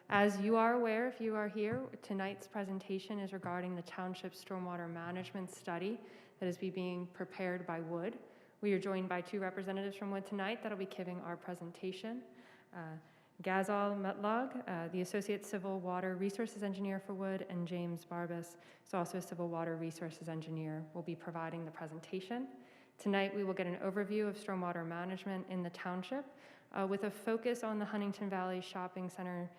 As you are aware, if you are here, tonight's presentation is regarding the Township Stormwater Management Study that is being prepared by Wood. We are joined by two representatives from Wood tonight that will be giving our presentation. Ghazal Mutlaq, the Associate Civil Water Resources Engineer for Wood, and James Barbas, who's also a Civil Water Resources Engineer, will be providing the presentation. Tonight we will get an overview of stormwater management in the township with a focus on the Huntingdon Valley Shopping Center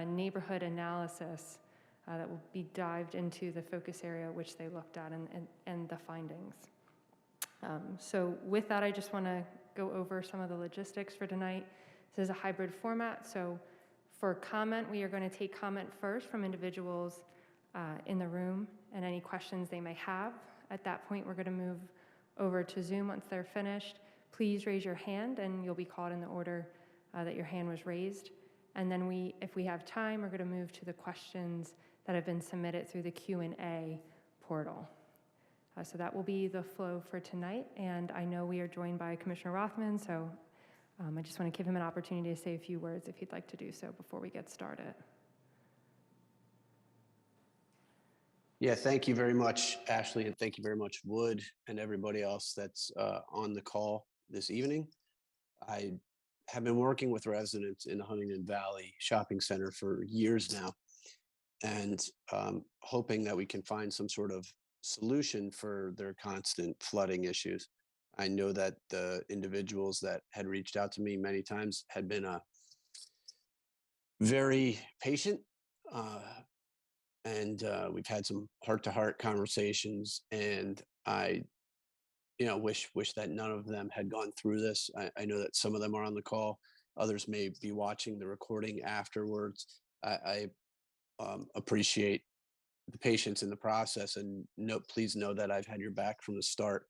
neighborhood analysis that will be dived into the focus area which they looked at and the findings. So with that, I just want to go over some of the logistics for tonight. This is a hybrid format, so for comment, we are going to take comment first from individuals in the room and any questions they may have. At that point, we're going to move over to Zoom once they're finished. Please raise your hand and you'll be called in the order that your hand was raised. And then if we have time, we're going to move to the questions that have been submitted through the Q&A portal. So that will be the flow for tonight. And I know we are joined by Commissioner Rothman, so I just want to give him an opportunity to say a few words if he'd like to do so before we get started. Yeah, thank you very much, Ashley, and thank you very much, Wood, and everybody else that's on the call this evening. I have been working with residents in the Huntingdon Valley Shopping Center for years now, and hoping that we can find some sort of solution for their constant flooding issues. I know that the individuals that had reached out to me many times had been very patient, and we've had some heart-to-heart conversations, and I wish that none of them had gone through this. I know that some of them are on the call. Others may be watching the recording afterwards. I appreciate the patience in the process, and please know that I've had your back from the start.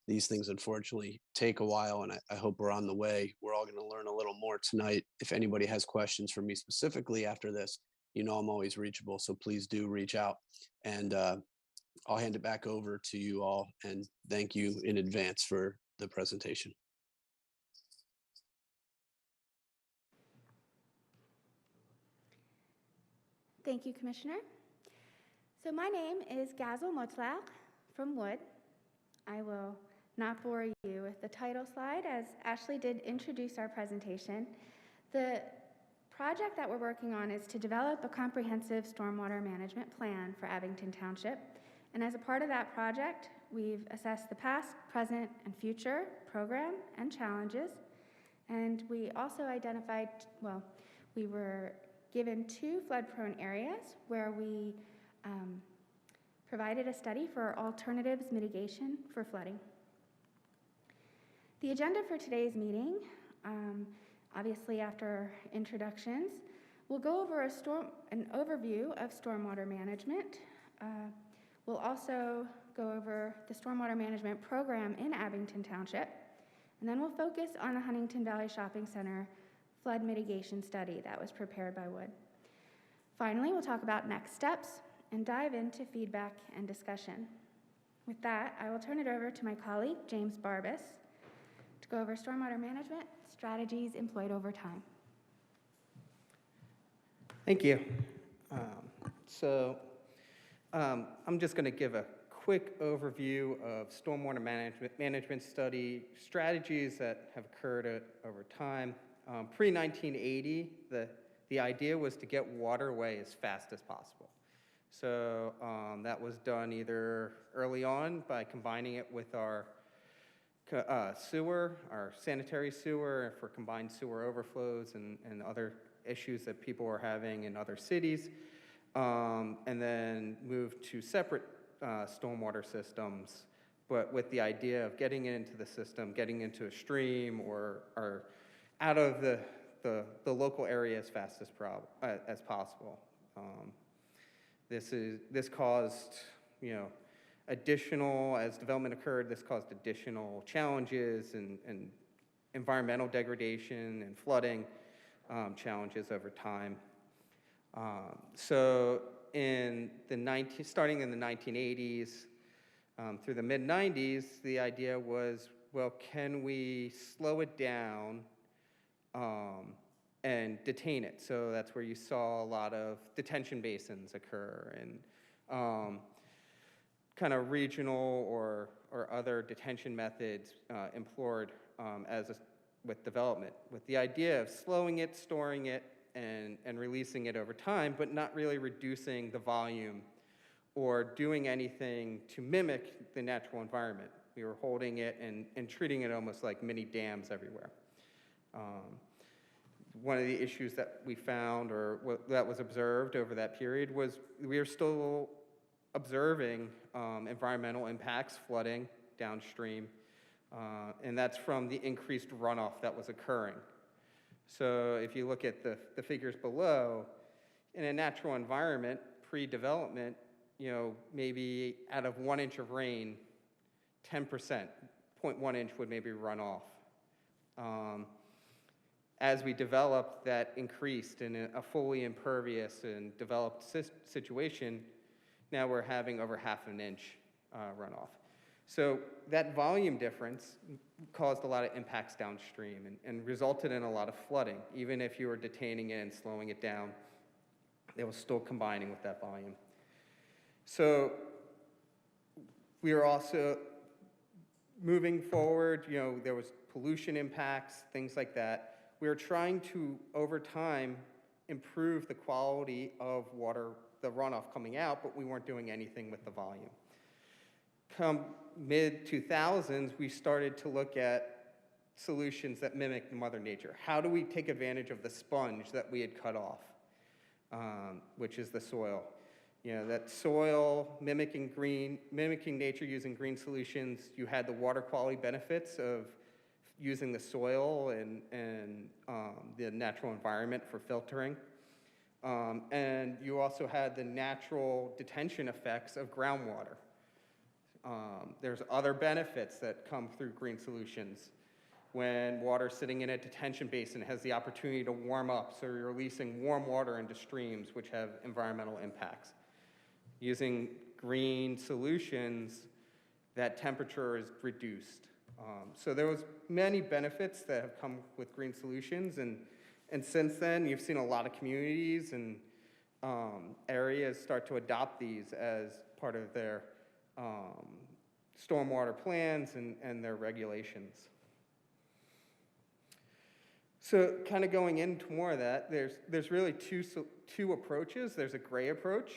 These things unfortunately take a while, and I hope we're on the way. We're all going to learn a little more tonight. If anybody has questions for me specifically after this, I'm always reachable, so please do reach out. And I'll hand it back over to you all, and thank you in advance for the presentation. Thank you, Commissioner. So my name is Ghazal Mutlaq from Wood. I will not bore you with the title slide, as Ashley did introduce our presentation. The project that we're working on is to develop a comprehensive stormwater management plan for Abington Township. And as a part of that project, we've assessed the past, present, and future program and challenges. And we also identified, we were given 2 flood-prone areas where we provided a study for alternatives mitigation for flooding. The agenda for today's meeting, obviously after introductions, we'll go over an overview of stormwater management. We'll also go over the stormwater management program in Abington Township, and then we'll focus on the Huntingdon Valley Shopping Center flood mitigation study that was prepared by Wood. Finally, we'll talk about next steps and dive into feedback and discussion. With that, I will turn it over to my colleague, James Barbas, to go over stormwater management strategies employed over time. Thank you. I'm just going to give a quick overview of stormwater management study strategies that have occurred over time. Pre-1980, the idea was to get water away as fast as possible. So that was done either early on by combining it with our sewer, our sanitary sewer for combined sewer overflows and other issues that people were having in other cities, and then moved to separate stormwater systems, but with the idea of getting it into the system, getting into a stream or out of the local area as fast as possible. This caused, additional, as development occurred, this caused additional challenges and environmental degradation and flooding challenges over time. So starting in the 1980s through the mid-90s, the idea was, well, can we slow it down and detain it. So that's where you saw a lot of detention basins occur, and kind of regional or other detention methods employed with development, with the idea of slowing it, storing it, and releasing it over time, but not really reducing the volume or doing anything to mimic the natural environment. We were holding it and treating it almost like mini dams everywhere. One of the issues that we found, or that was observed over that period, was we are still observing environmental impacts, flooding downstream, and that's from the increased runoff that was occurring. So if you look at the figures below, in a natural environment, pre-development, maybe out of 1 inch of rain, 10%, 0.1 inch would maybe run off. As we developed, that increased in a fully impervious and developed situation. Now we're having over 0.5 inch runoff. So that volume difference caused a lot of impacts downstream and resulted in a lot of flooding. Even if you were detaining it and slowing it down, it was still combining with that volume. So we were also moving forward, there was pollution impacts, things like that. We were trying to, over time, improve the quality of water, the runoff coming out, but we weren't doing anything with the volume. Come mid-2000s, we started to look at solutions that mimic Mother Nature. How do we take advantage of the sponge that we had cut off, which is the soil? That soil mimicking nature using green solutions. You had the water quality benefits of using the soil and the natural environment for filtering. And you also had the natural detention effects of groundwater. There's other benefits that come through green solutions. When water sitting in a detention basin has the opportunity to warm up, so you're releasing warm water into streams, which have environmental impacts. Using green solutions, that temperature is reduced. So there was many benefits that have come with green solutions, and since then, you've seen a lot of communities and areas start to adopt these as part of their stormwater plans and their regulations. So kind of going into more of that, there's really two approaches. There's a gray approach,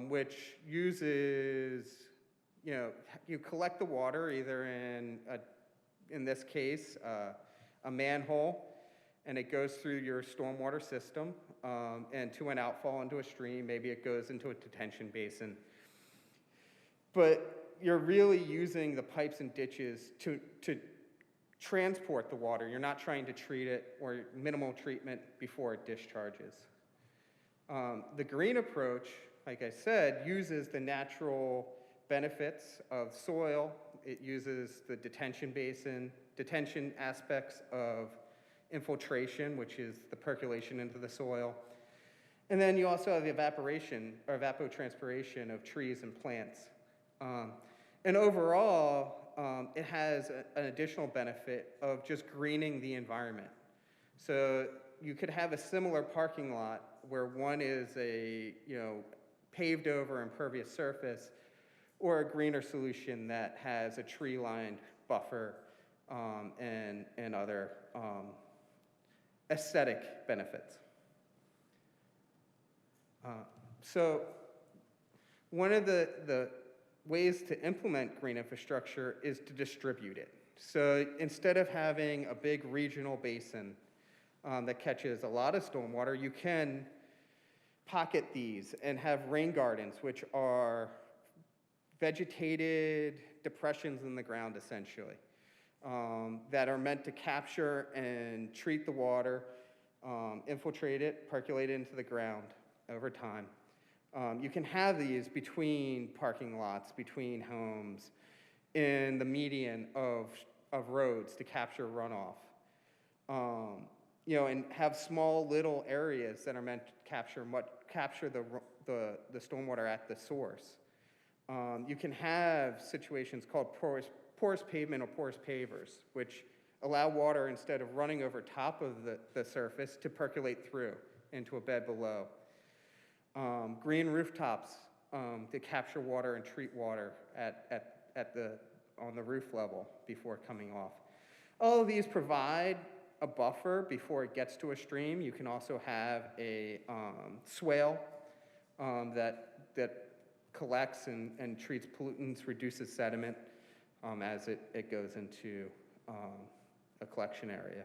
which uses, you collect the water either in this case, a manhole, and it goes through your stormwater system and to an outfall into a stream. Maybe it goes into a detention basin. But you're really using the pipes and ditches to transport the water. You're not trying to treat it or minimal treatment before it discharges. The green approach, like I said, uses the natural benefits of soil. It uses the detention aspects of infiltration, which is the percolation into the soil. And then you also have the evaporation or evapotranspiration of trees and plants. And overall, it has an additional benefit of just greening the environment. So you could have a similar parking lot where one is a paved over impervious surface, or a greener solution that has a tree-lined buffer and other aesthetic benefits. So one of the ways to implement green infrastructure is to distribute it. So instead of having a big regional basin that catches a lot of stormwater, you can pocket these and have rain gardens, which are vegetated depressions in the ground, essentially, that are meant to capture and treat the water, infiltrate it, percolate it into the ground over time. You can have these between parking lots, between homes, in the median of roads to capture runoff. And have small little areas that are meant to capture the stormwater at the source. You can have situations called porous pavement or porous pavers, which allow water, instead of running over top of the surface, to percolate through into a bed below. Green rooftops to capture water and treat water on the roof level before coming off. All of these provide a buffer before it gets to a stream. You can also have a swale that collects and treats pollutants, reduces sediment as it goes into a collection area.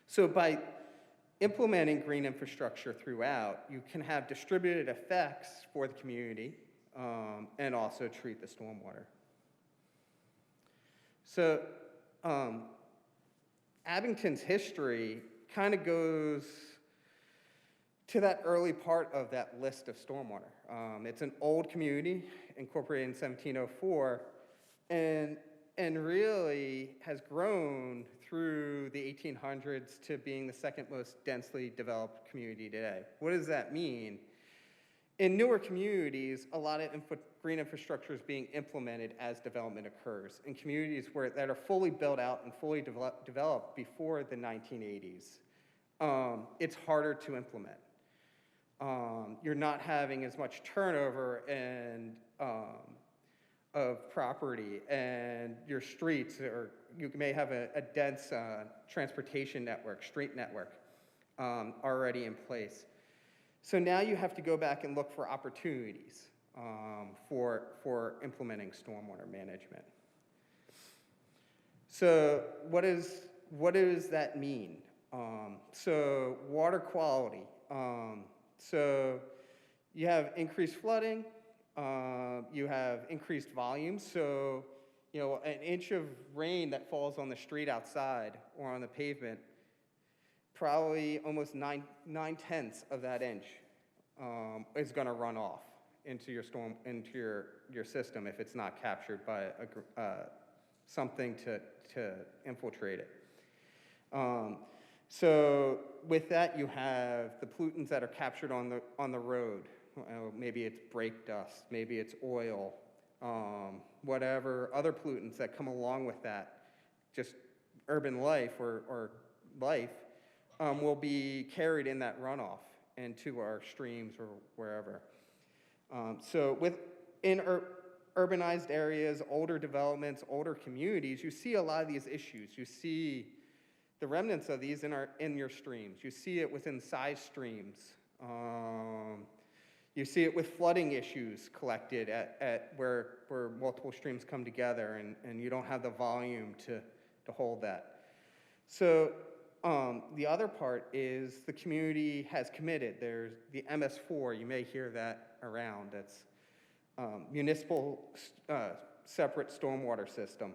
So by implementing green infrastructure throughout, you can have distributed effects for the community and also treat the stormwater. So Abington's history kind of goes to that early part of that list of stormwater. It's an old community incorporated in 1704 and really has grown through the 1800s to being the second most densely developed community today. What does that mean? In newer communities, a lot of green infrastructure is being implemented as development occurs. In communities that are fully built out and fully developed before the 1980s, it's harder to implement. You're not having as much turnover of property, and your streets, or you may have a dense transportation network, street network already in place. So now you have to go back and look for opportunities for implementing stormwater management. So what does that mean? So water quality. So you have increased flooding, you have increased volume. So, you know, an inch of rain that falls on the street outside or on the pavement, probably almost 9/10 of that inch is going to run off into your system if it's not captured by something to infiltrate it. So with that, you have the pollutants that are captured on the road. Maybe it's brake dust, maybe it's oil, whatever other pollutants that come along with that. Just urban life or life will be carried in that runoff into our streams or wherever. So in urbanized areas, older developments, older communities, you see a lot of these issues. You see the remnants of these in your streams. You see it within size streams. You see it with flooding issues collected at where multiple streams come together, and you don't have the volume to hold that. So the other part is the community has committed. There's the MS4, you may hear that around. That's municipal separate stormwater system.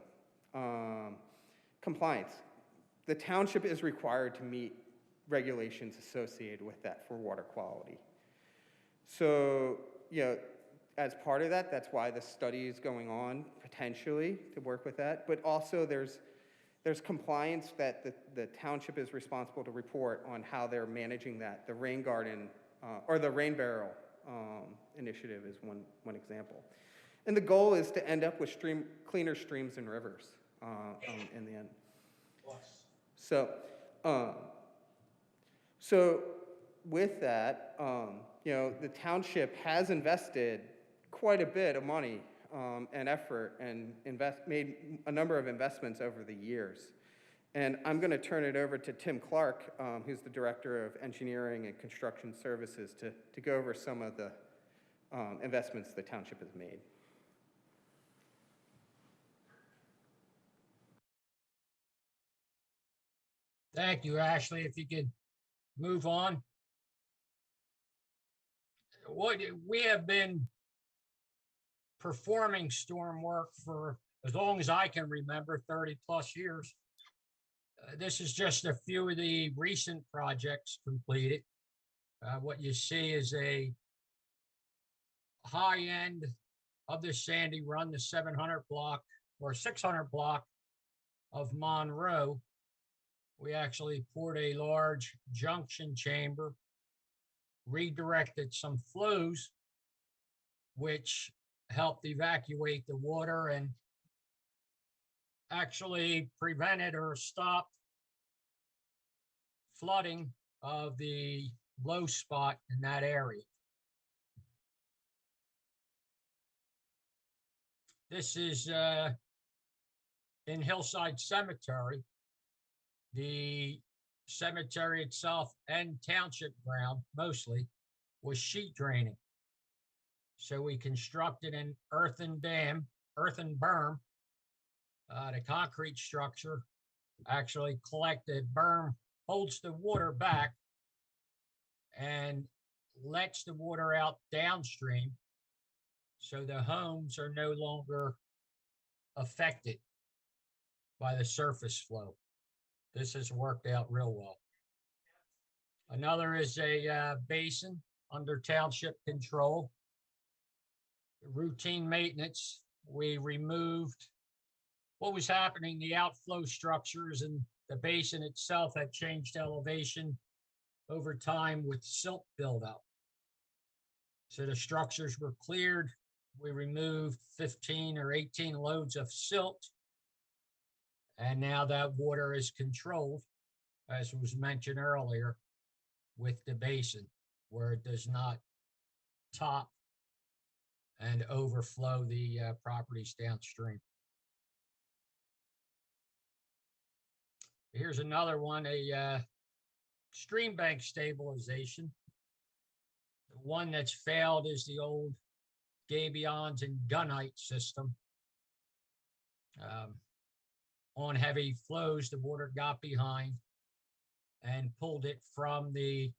Compliance. The township is required to meet regulations associated with that for water quality. So, you know, as part of that, that's why the study is going on potentially to work with that. But also there's compliance that the township is responsible to report on how they're managing that. The rain garden or the rain barrel initiative is one example. And the goal is to end up with cleaner streams and rivers in the end. So with that, you know, the township has invested quite a bit of money and effort and made a number of investments over the years. And I'm going to turn it over to Tim Clark, who's the Director of Engineering and Construction Services, to go over some of the investments the township has made. Thank you, Ashley. If you could move on. We have been performing storm work for as long as I can remember, 30 plus years. This is just a few of the recent projects completed. What you see is a high end of the Sandy Run, the 700 block or 600 block of Monroe. We actually poured a large junction chamber, redirected some flows, which helped evacuate the water and actually prevented or stopped flooding of the low spot in that area. This is in Hillside Cemetery. The cemetery itself and township ground mostly was sheet draining. So we constructed an earthen berm. The concrete structure actually collected berm, holds the water back and lets the water out downstream. So the homes are no longer affected by the surface flow. This has worked out real well. Another is a basin under township control. Routine maintenance, we removed what was happening, the outflow structures, and the basin itself had changed elevation over time with silt buildup. So the structures were cleared. We removed 15 or 18 loads of silt. And now that water is controlled, as was mentioned earlier, with the basin, where it does not top and overflow the properties downstream. Here's another one, a stream bank stabilization. The one that's failed is the old gabions and gunite system. On heavy flows, the water got behind and pulled it from the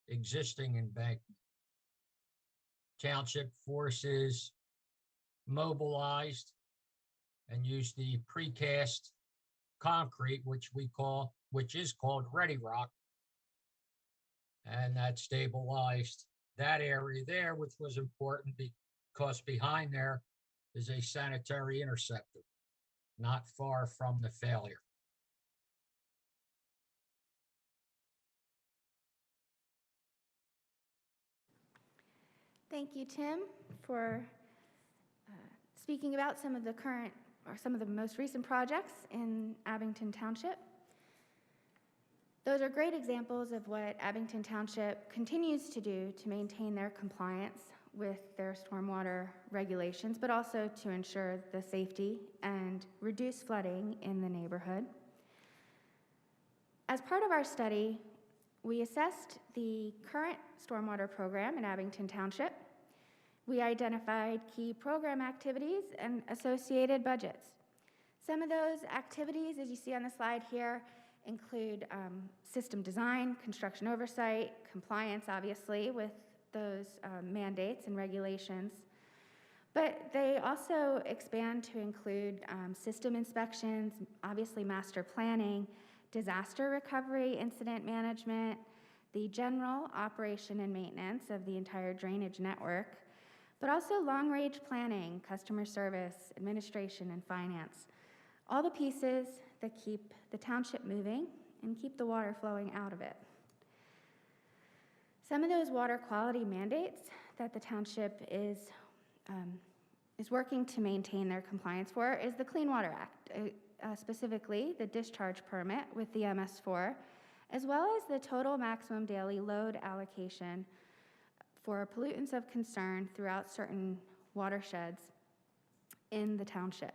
existing embankment. Township forces mobilized and used the precast concrete, which is called Ready Rock, and that stabilized that area there, which was important because behind there is a sanitary interceptor, not far from the failure. Thank you, Tim, for speaking about some of the current or some of the most recent projects in Abington Township. Those are great examples of what Abington Township continues to do to maintain their compliance with their stormwater regulations, but also to ensure the safety and reduce flooding in the neighborhood. As part of our study, we assessed the current stormwater program in Abington Township. We identified key program activities and associated budgets. Some of those activities, as you see on the slide here, include system design, construction oversight, compliance, obviously, with those mandates and regulations. But they also expand to include system inspections, obviously master planning, disaster recovery, incident management, the general operation and maintenance of the entire drainage network, but also long-range planning, customer service, administration, and finance. All the pieces that keep the township moving and keep the water flowing out of it. Some of those water quality mandates that the township is working to maintain their compliance for is the Clean Water Act, specifically the discharge permit with the MS4, as well as the total maximum daily load allocation for pollutants of concern throughout certain watersheds in the township.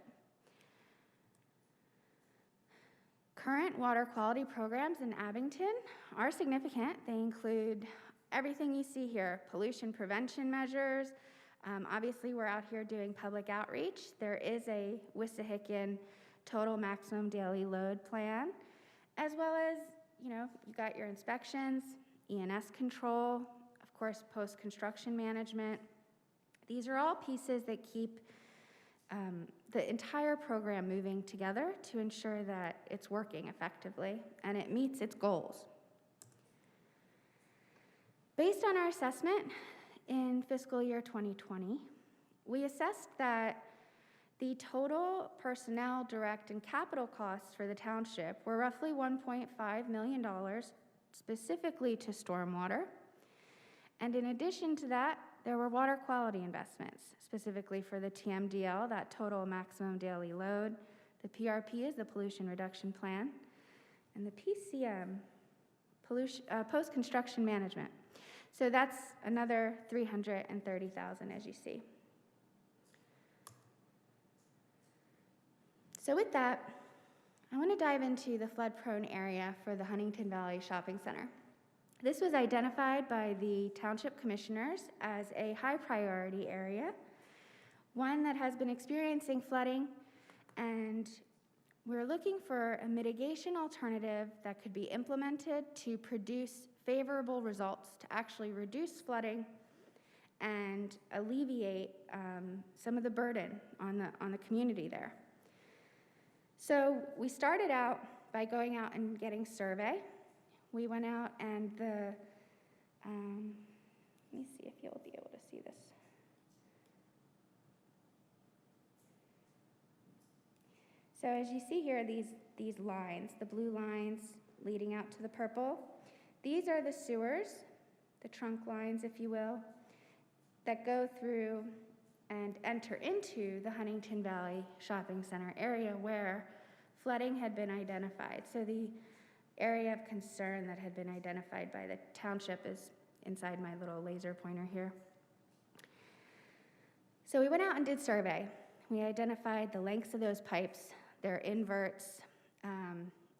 Current water quality programs in Abington are significant. They include everything you see here: pollution prevention measures. Obviously, we're out here doing public outreach. There is a Wissahickon total maximum daily load plan, as well as, you got your inspections, ENS control, of course, post-construction management. These are all pieces that keep the entire program moving together to ensure that it's working effectively and it meets its goals. Based on our assessment in fiscal year 2020, we assessed that the total personnel, direct, and capital costs for the township were roughly $1.5 million, specifically to stormwater. And in addition to that, there were water quality investments, specifically for the TMDL, that total maximum daily load, The PRP is the Pollution Reduction Plan, and the PCM, Post-Construction Management. So that's another $330,000, as you see. So with that, I want to dive into the flood-prone area for the Huntingdon Valley Shopping Center. This was identified by the township commissioners as a high priority area, one that has been experiencing flooding, and we're looking for a mitigation alternative that could be implemented to produce favorable results, to actually reduce flooding and alleviate some of the burden on the community there. So we started out by going out and getting a survey. We went out and let me see if you'll be able to see this. So as you see here, these lines, the blue lines leading out to the purple, these are the sewers, the trunk lines, if you will, that go through and enter into the Huntingdon Valley Shopping Center area where flooding had been identified. So the area of concern that had been identified by the township is inside my little laser pointer here. So we went out and did survey. We identified the lengths of those pipes, their inverts,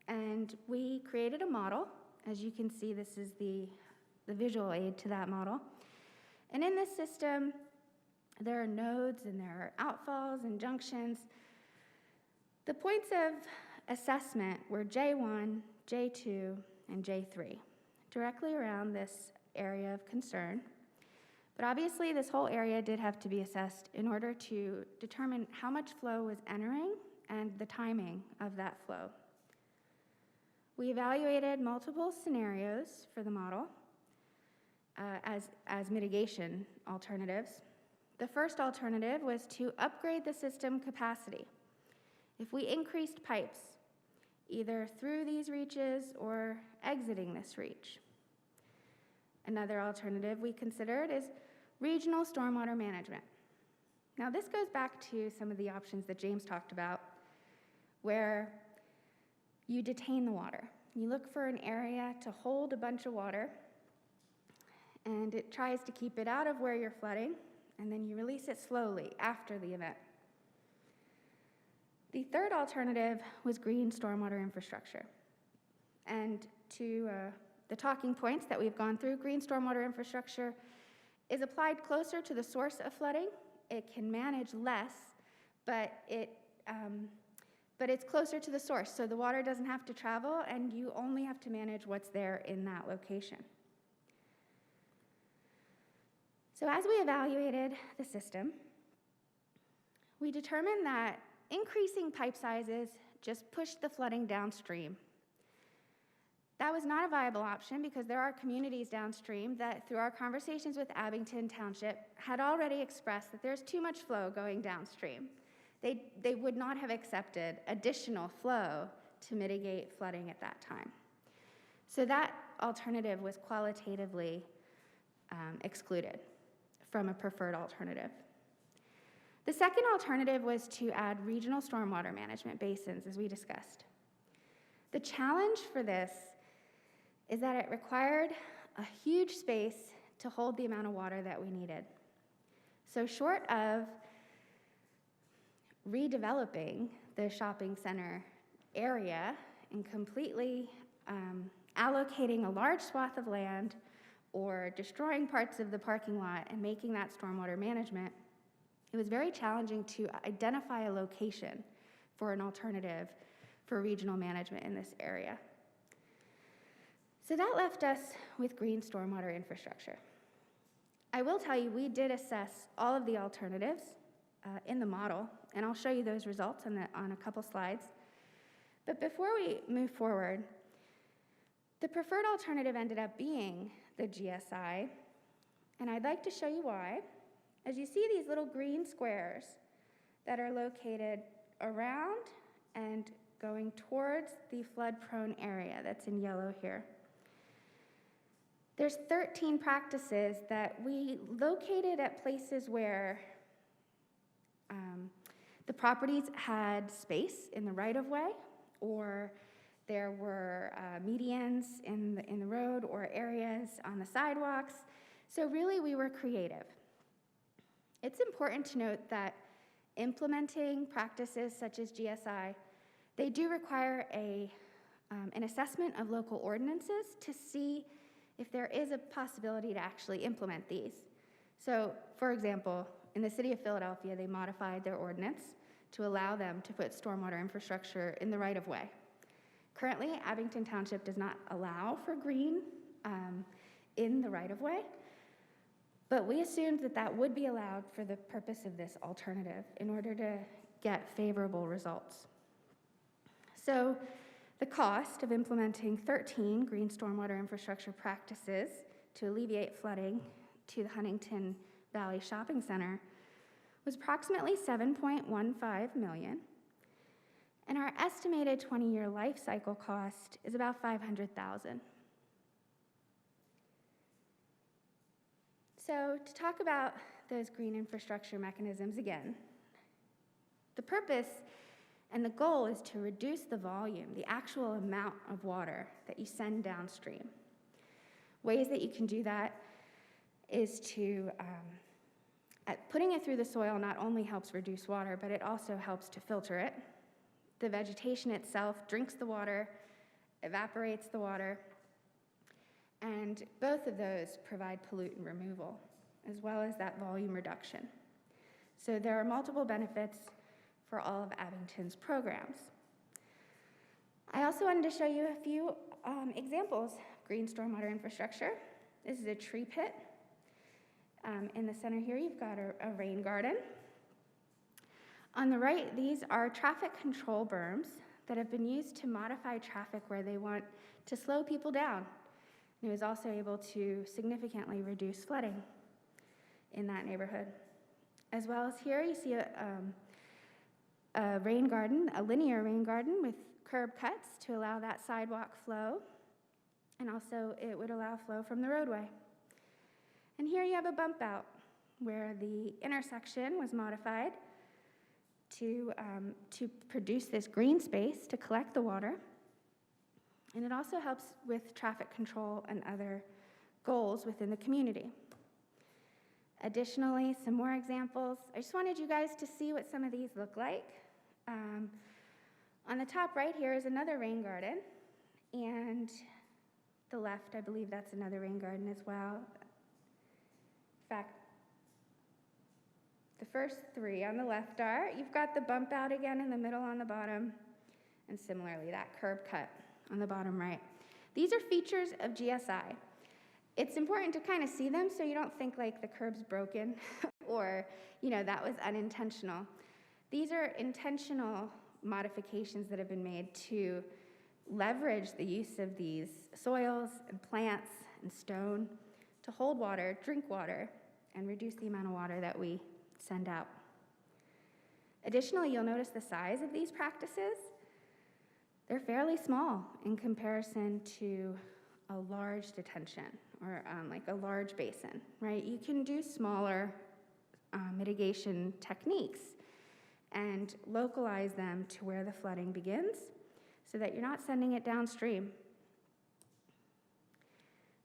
and we created a model. As you can see, this is the visual aid to that model. And in this system, there are nodes and there are outfalls and junctions. The points of assessment were J1, J2, and J3, directly around this area of concern. But obviously, this whole area did have to be assessed in order to determine how much flow was entering and the timing of that flow. We evaluated multiple scenarios for the model as mitigation alternatives. The first alternative was to upgrade the system capacity. If we increased pipes, either through these reaches or exiting this reach. Another alternative we considered is regional stormwater management. Now this goes back to some of the options that James talked about, where you detain the water. You look for an area to hold a bunch of water, and it tries to keep it out of where you're flooding, and then you release it slowly after the event. The third alternative was green stormwater infrastructure. And to the talking points that we've gone through, green stormwater infrastructure is applied closer to the source of flooding. It can manage less, but it's closer to the source, so the water doesn't have to travel, and you only have to manage what's there in that location. So as we evaluated the system, we determined that increasing pipe sizes just pushed the flooding downstream. That was not a viable option because there are communities downstream that, through our conversations with Abington Township, had already expressed that there's too much flow going downstream. They would not have accepted additional flow to mitigate flooding at that time. So that alternative was qualitatively excluded from a preferred alternative. The second alternative was to add regional stormwater management basins, as we discussed. The challenge for this is that it required a huge space to hold the amount of water that we needed. So short of redeveloping the shopping center area and completely allocating a large swath of land or destroying parts of the parking lot and making that stormwater management, it was very challenging to identify a location for an alternative for regional management in this area. So that left us with green stormwater infrastructure. I will tell you, we did assess all of the alternatives in the model, and I'll show you those results on a couple slides. But before we move forward, the preferred alternative ended up being the GSI, and I'd like to show you why. As you see these little green squares that are located around and going towards the flood-prone area that's in yellow here. There's 13 practices that we located at places where The properties had space in the right-of-way, or there were medians in the road or areas on the sidewalks. So really, we were creative. It's important to note that implementing practices such as GSI, they do require an assessment of local ordinances to see if there is a possibility to actually implement these. So, for example, in the city of Philadelphia, they modified their ordinance to allow them to put stormwater infrastructure in the right-of-way. Currently, Abington Township does not allow for green in the right-of-way, but we assumed that that would be allowed for the purpose of this alternative in order to get favorable results. So the cost of implementing 13 green stormwater infrastructure practices to alleviate flooding to the Huntingdon Valley Shopping Center was approximately $7.15 million, and our estimated 20-year life cycle cost is about $500,000. So to talk about those green infrastructure mechanisms again, the purpose and the goal is to reduce the volume, the actual amount of water that you send downstream. Ways that you can do that is to, putting it through the soil not only helps reduce water, but it also helps to filter it. The vegetation itself drinks the water, evaporates the water, and both of those provide pollutant removal, as well as that volume reduction. So there are multiple benefits for all of Abington's programs. I also wanted to show you a few examples of green stormwater infrastructure. This is a tree pit. In the center here, you've got a rain garden. On the right, these are traffic control berms that have been used to modify traffic where they want to slow people down. And it was also able to significantly reduce flooding in that neighborhood. As well as here, you see a rain garden, a linear rain garden with curb cuts to allow that sidewalk flow, and also it would allow flow from the roadway. And here you have a bump out where the intersection was modified to produce this green space to collect the water. And it also helps with traffic control and other goals within the community. Additionally, some more examples. I just wanted you guys to see what some of these look like. On the top right here is another rain garden, and the left, I believe that's another rain garden as well. In fact, the first three on the left are, you've got the bump out again in the middle on the bottom, and similarly that curb cut on the bottom right. These are features of GSI. It's important to kind of see them so you don't think like the curb's broken or, that was unintentional. These are intentional modifications that have been made to leverage the use of these soils and plants and stone to hold water, drink water, and reduce the amount of water that we send out. Additionally, you'll notice the size of these practices. They're fairly small in comparison to a large detention or like a large basin, right? You can do smaller mitigation techniques and localize them to where the flooding begins so that you're not sending it downstream.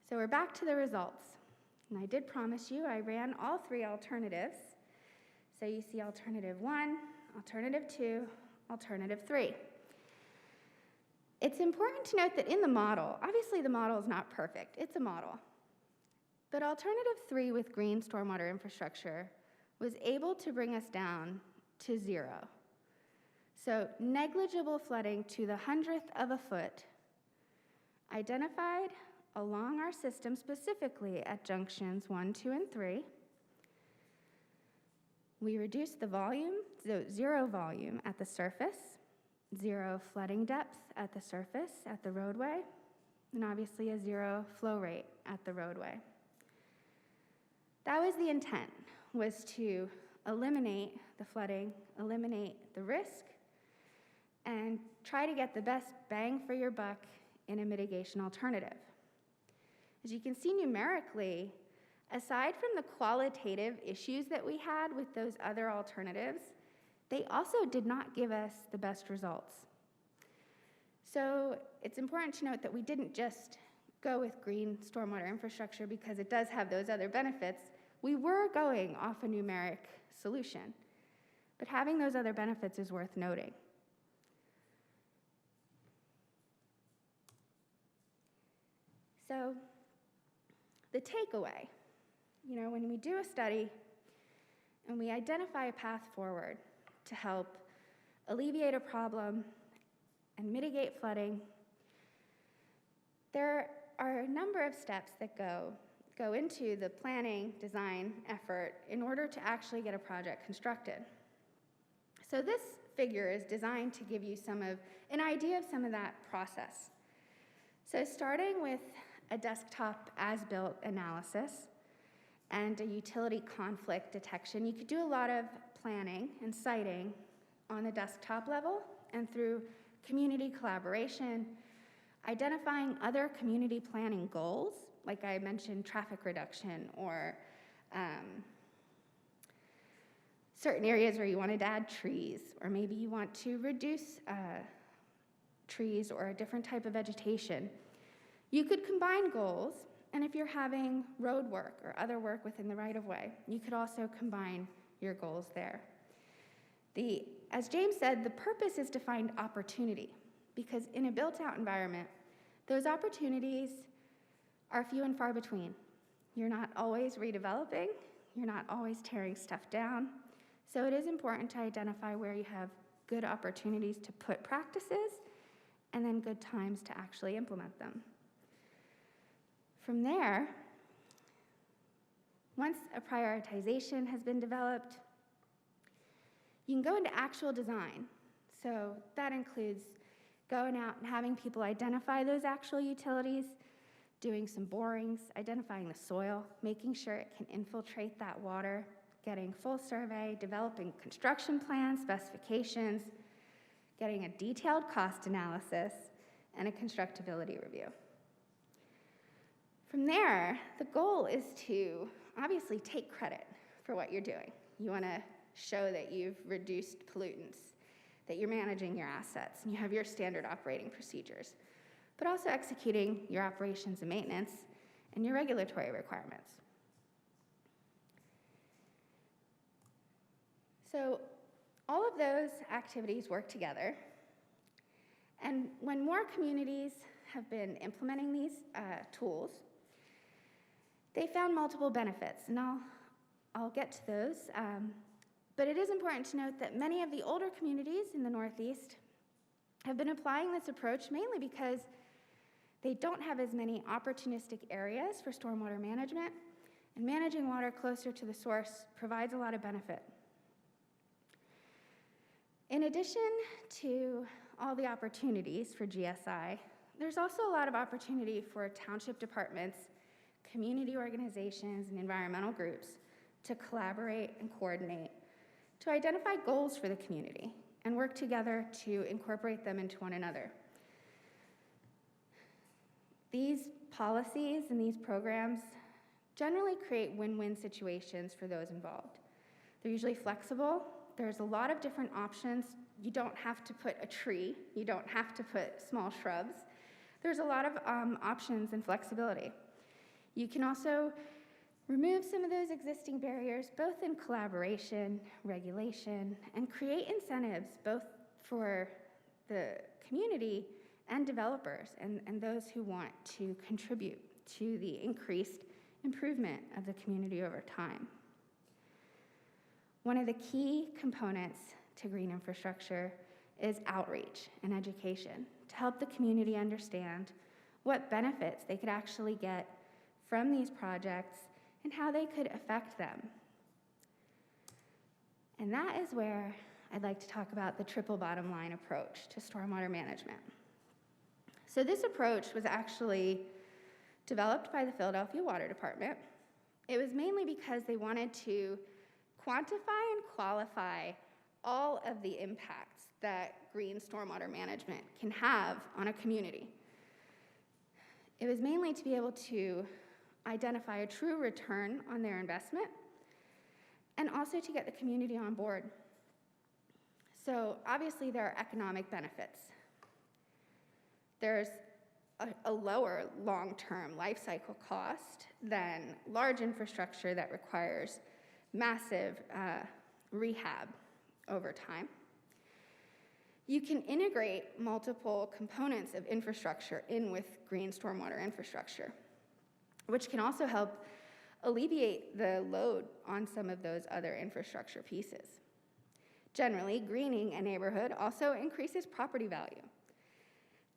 So we're back to the results. And I did promise you I ran all three alternatives. So you see alternative 1, alternative 2, alternative 3. It's important to note that in the model, obviously the model is not perfect, it's a model. But alternative 3 with green stormwater infrastructure was able to bring us down to 0. So negligible flooding to the 100th of a foot identified along our system, specifically at junctions 1, 2, and 3. We reduced the volume, so 0 volume at the surface, 0 flooding depth at the surface, at the roadway, and obviously a 0 flow rate at the roadway. That was the intent, was to eliminate the flooding, eliminate the risk, and try to get the best bang for your buck in a mitigation alternative. As you can see numerically, aside from the qualitative issues that we had with those other alternatives, they also did not give us the best results. So it's important to note that we didn't just go with green stormwater infrastructure because it does have those other benefits. We were going off a numeric solution, but having those other benefits is worth noting. So the takeaway, when we do a study and we identify a path forward to help alleviate a problem and mitigate flooding, there are a number of steps that go into the planning, design effort in order to actually get a project constructed. So this figure is designed to give you an idea of some of that process. So starting with a desktop as-built analysis and a utility conflict detection, you could do a lot of planning and siting on the desktop level and through community collaboration, identifying other community planning goals, like I mentioned, traffic reduction or certain areas where you wanted to add trees, or maybe you want to reduce trees or a different type of vegetation. You could combine goals, and if you're having road work or other work within the right-of-way, you could also combine your goals there. As James said, the purpose is to find opportunity, because in a built-out environment, those opportunities are few and far between. You're not always redeveloping, you're not always tearing stuff down, so it is important to identify where you have good opportunities to put practices and then good times to actually implement them. From there, once a prioritization has been developed, you can go into actual design. So that includes going out and having people identify those actual utilities, doing some borings, identifying the soil, making sure it can infiltrate that water, getting full survey, developing construction plans, specifications, getting a detailed cost analysis, and a constructability review. From there, the goal is to obviously take credit for what you're doing. You want to show that you've reduced pollutants, that you're managing your assets, and you have your standard operating procedures, but also executing your operations and maintenance and your regulatory requirements. So all of those activities work together, and when more communities have been implementing these tools, they found multiple benefits, and I'll get to those. But it is important to note that many of the older communities in the Northeast have been applying this approach mainly because they don't have as many opportunistic areas for stormwater management, and managing water closer to the source provides a lot of benefit. In addition to all the opportunities for GSI, there's also a lot of opportunity for township departments, community organizations, and environmental groups to collaborate and coordinate to identify goals for the community and work together to incorporate them into one another. These policies and these programs generally create win-win situations for those involved. They're usually flexible. There's a lot of different options. You don't have to put a tree. You don't have to put small shrubs. There's a lot of options and flexibility. You can also remove some of those existing barriers, both in collaboration, regulation, and create incentives both for the community and developers and those who want to contribute to the increased improvement of the community over time. One of the key components to green infrastructure is outreach and education to help the community understand what benefits they could actually get from these projects and how they could affect them. And that is where I'd like to talk about the triple bottom line approach to stormwater management. So this approach was actually developed by the Philadelphia Water Department. It was mainly because they wanted to quantify and qualify all of the impacts that green stormwater management can have on a community. It was mainly to be able to identify a true return on their investment and also to get the community on board. So obviously there are economic benefits. There's a lower long-term life cycle cost than large infrastructure that requires massive rehab over time. You can integrate multiple components of infrastructure in with green stormwater infrastructure, which can also help alleviate the load on some of those other infrastructure pieces. Generally, greening a neighborhood also increases property value.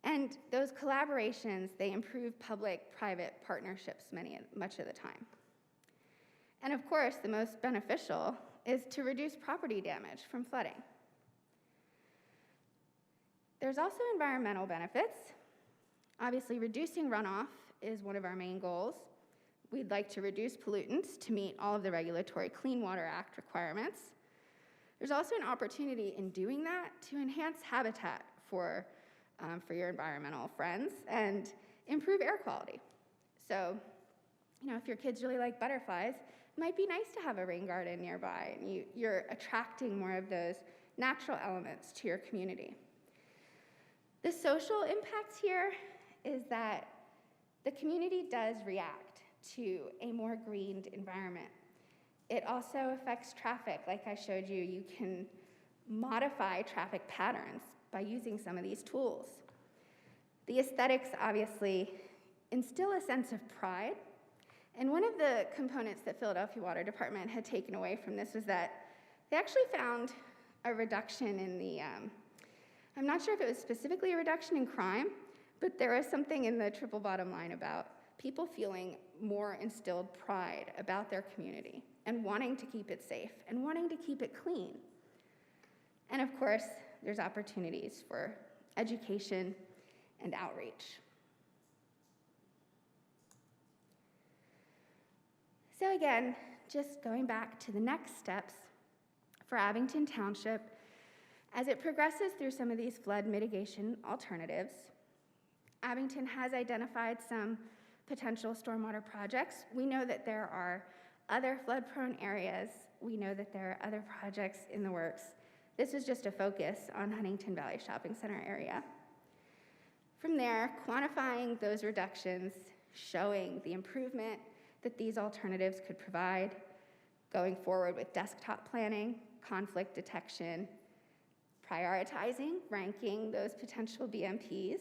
And those collaborations, they improve public-private partnerships much of the time. And of course, the most beneficial is to reduce property damage from flooding. There's also environmental benefits. Obviously, reducing runoff is one of our main goals. We'd like to reduce pollutants to meet all of the regulatory Clean Water Act requirements. There's also an opportunity in doing that to enhance habitat for your environmental friends and improve air quality. So, if your kids really like butterflies, it might be nice to have a rain garden nearby, and you're attracting more of those natural elements to your community. The social impact here is that the community does react to a more greened environment. It also affects traffic. Like I showed you, you can modify traffic patterns by using some of these tools. The aesthetics obviously instill a sense of pride. And one of the components that Philadelphia Water Department had taken away from this was that they actually found a reduction in the, I'm not sure if it was specifically a reduction in crime, but there was something in the triple bottom line about people feeling more instilled pride about their community and wanting to keep it safe and wanting to keep it clean. And of course, there's opportunities for education and outreach. So again, just going back to the next steps for Abington Township, as it progresses through some of these flood mitigation alternatives, Abington has identified some potential stormwater projects. We know that there are other flood-prone areas. We know that there are other projects in the works. This is just a focus on Huntingdon Valley Shopping Center area. From there, quantifying those reductions, showing the improvement that these alternatives could provide, going forward with desktop planning, conflict detection, prioritizing, ranking those potential BMPs,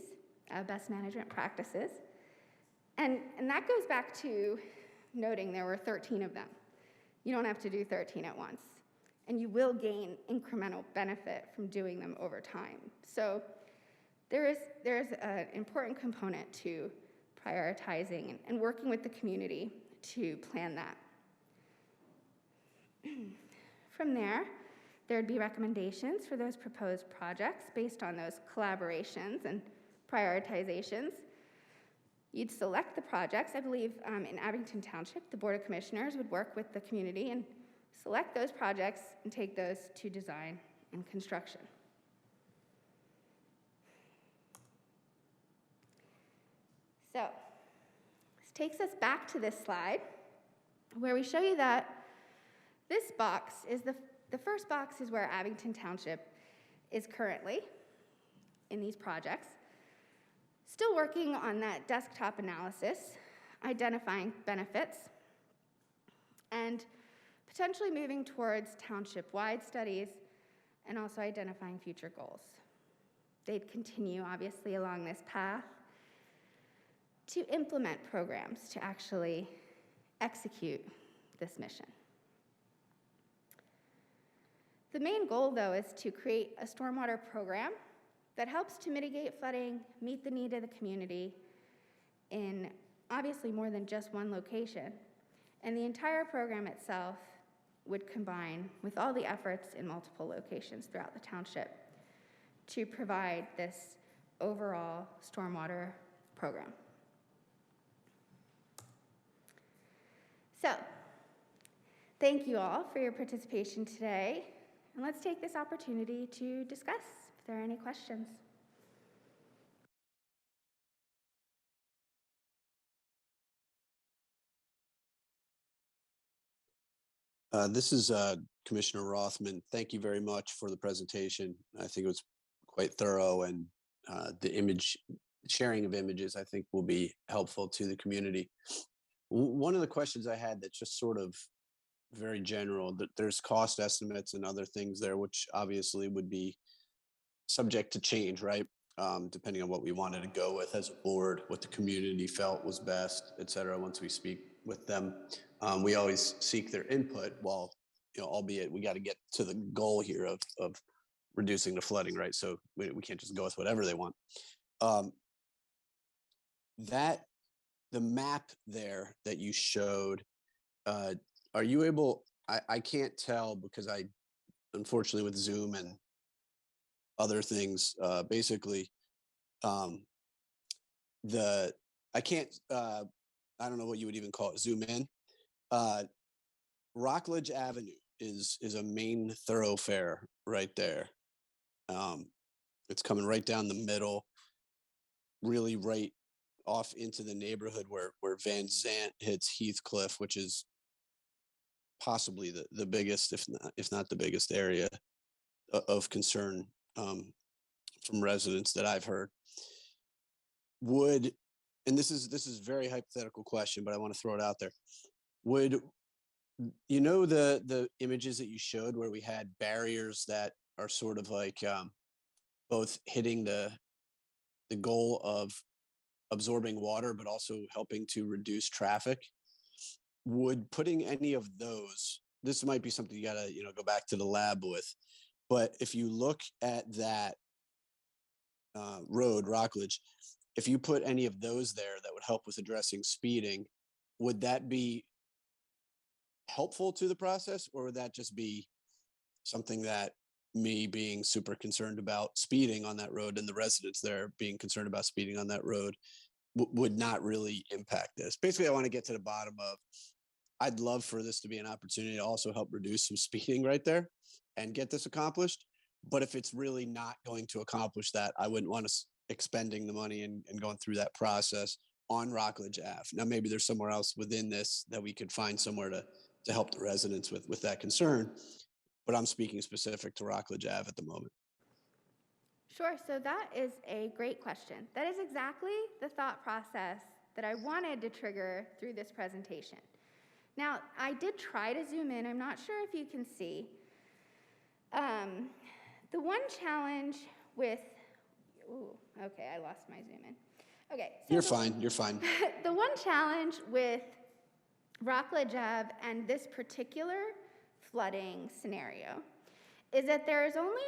best management practices. And that goes back to noting there were 13 of them. You don't have to do 13 at once. And you will gain incremental benefit from doing them over time. So there is an important component to prioritizing and working with the community to plan that. From there, there'd be recommendations for those proposed projects based on those collaborations and prioritizations. You'd select the projects. I believe in Abington Township, the Board of Commissioners would work with the community and select those projects and take those to design and construction. So this takes us back to this slide where we show you that this box is the first box is where Abington Township is currently in these projects. Still working on that desktop analysis, identifying benefits, and potentially moving towards township-wide studies and also identifying future goals. They'd continue, obviously, along this path to implement programs to actually execute this mission. The main goal, though, is to create a stormwater program that helps to mitigate flooding, meet the need of the community in obviously more than just one location. And the entire program itself would combine with all the efforts in multiple locations throughout the township to provide this overall stormwater program. So, thank you all for your participation today. And let's take this opportunity to discuss if there are any questions. This is Commissioner Rothman, thank you very much for the presentation. I think it was quite thorough, and the image sharing of images, I think, will be helpful to the community. One of the questions I had that's just sort of very general, that there's cost estimates and other things there, which obviously would be subject to change, right? Depending on what we wanted to go with as a board, what the community felt was best, et cetera, once we speak with them. We always seek their input, while, albeit we got to get to the goal here of reducing the flooding, right? So we can't just go with whatever they want. That the map there that you showed, are you able, I can't tell because I, unfortunately with Zoom and other things, basically, I can't, I don't know what you would even call it, zoom in. Rockledge Avenue is a main thoroughfare right there. It's coming right down the middle, really right off into the neighborhood where Van Zant hits Heathcliff, which is possibly the biggest, if not the biggest area of concern from residents that I've heard. Would, and this is very hypothetical question, but I want to throw it out there. Would, the images that you showed where we had barriers that are sort of like both hitting the goal of absorbing water, but also helping to reduce traffic? Would putting any of those, this might be something you gotta, go back to the lab with, but if you look at that road, Rockledge, if you put any of those there that would help with addressing speeding, would that be helpful to the process, or would that just be something that me being super concerned about speeding on that road and the residents there being concerned about speeding on that road would not really impact this? Basically, I want to get to the bottom of, I'd love for this to be an opportunity to also help reduce some speeding right there and get this accomplished. But if it's really not going to accomplish that, I wouldn't want us expending the money and going through that process on Rockledge Ave. Now, maybe there's somewhere else within this that we could find somewhere to help the residents with that concern. But I'm speaking specific to Rockledge Ave at the moment. Sure, so that is a great question. That is exactly the thought process that I wanted to trigger through this presentation. Now, I did try to zoom in. I'm not sure if you can see. The one challenge with, okay, I lost my zoom in. Okay. So you're fine. The one challenge with Rockledge Ave and this particular flooding scenario is that there is only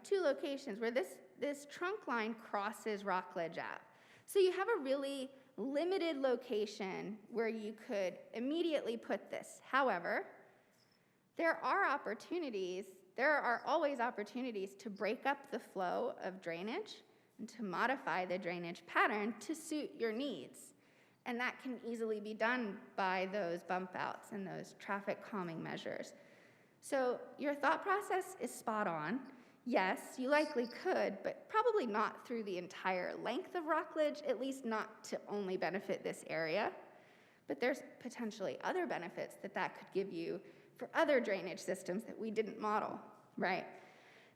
two locations where this trunk line crosses Rockledge Ave. So you have a really limited location where you could immediately put this. However, there are always opportunities to break up the flow of drainage and to modify the drainage pattern to suit your needs. And that can easily be done by those bump outs and those traffic calming measures. So your thought process is spot on. Yes, you likely could, but probably not through the entire length of Rockledge, at least not to only benefit this area. But there's potentially other benefits that could give you for other drainage systems that we didn't model, right?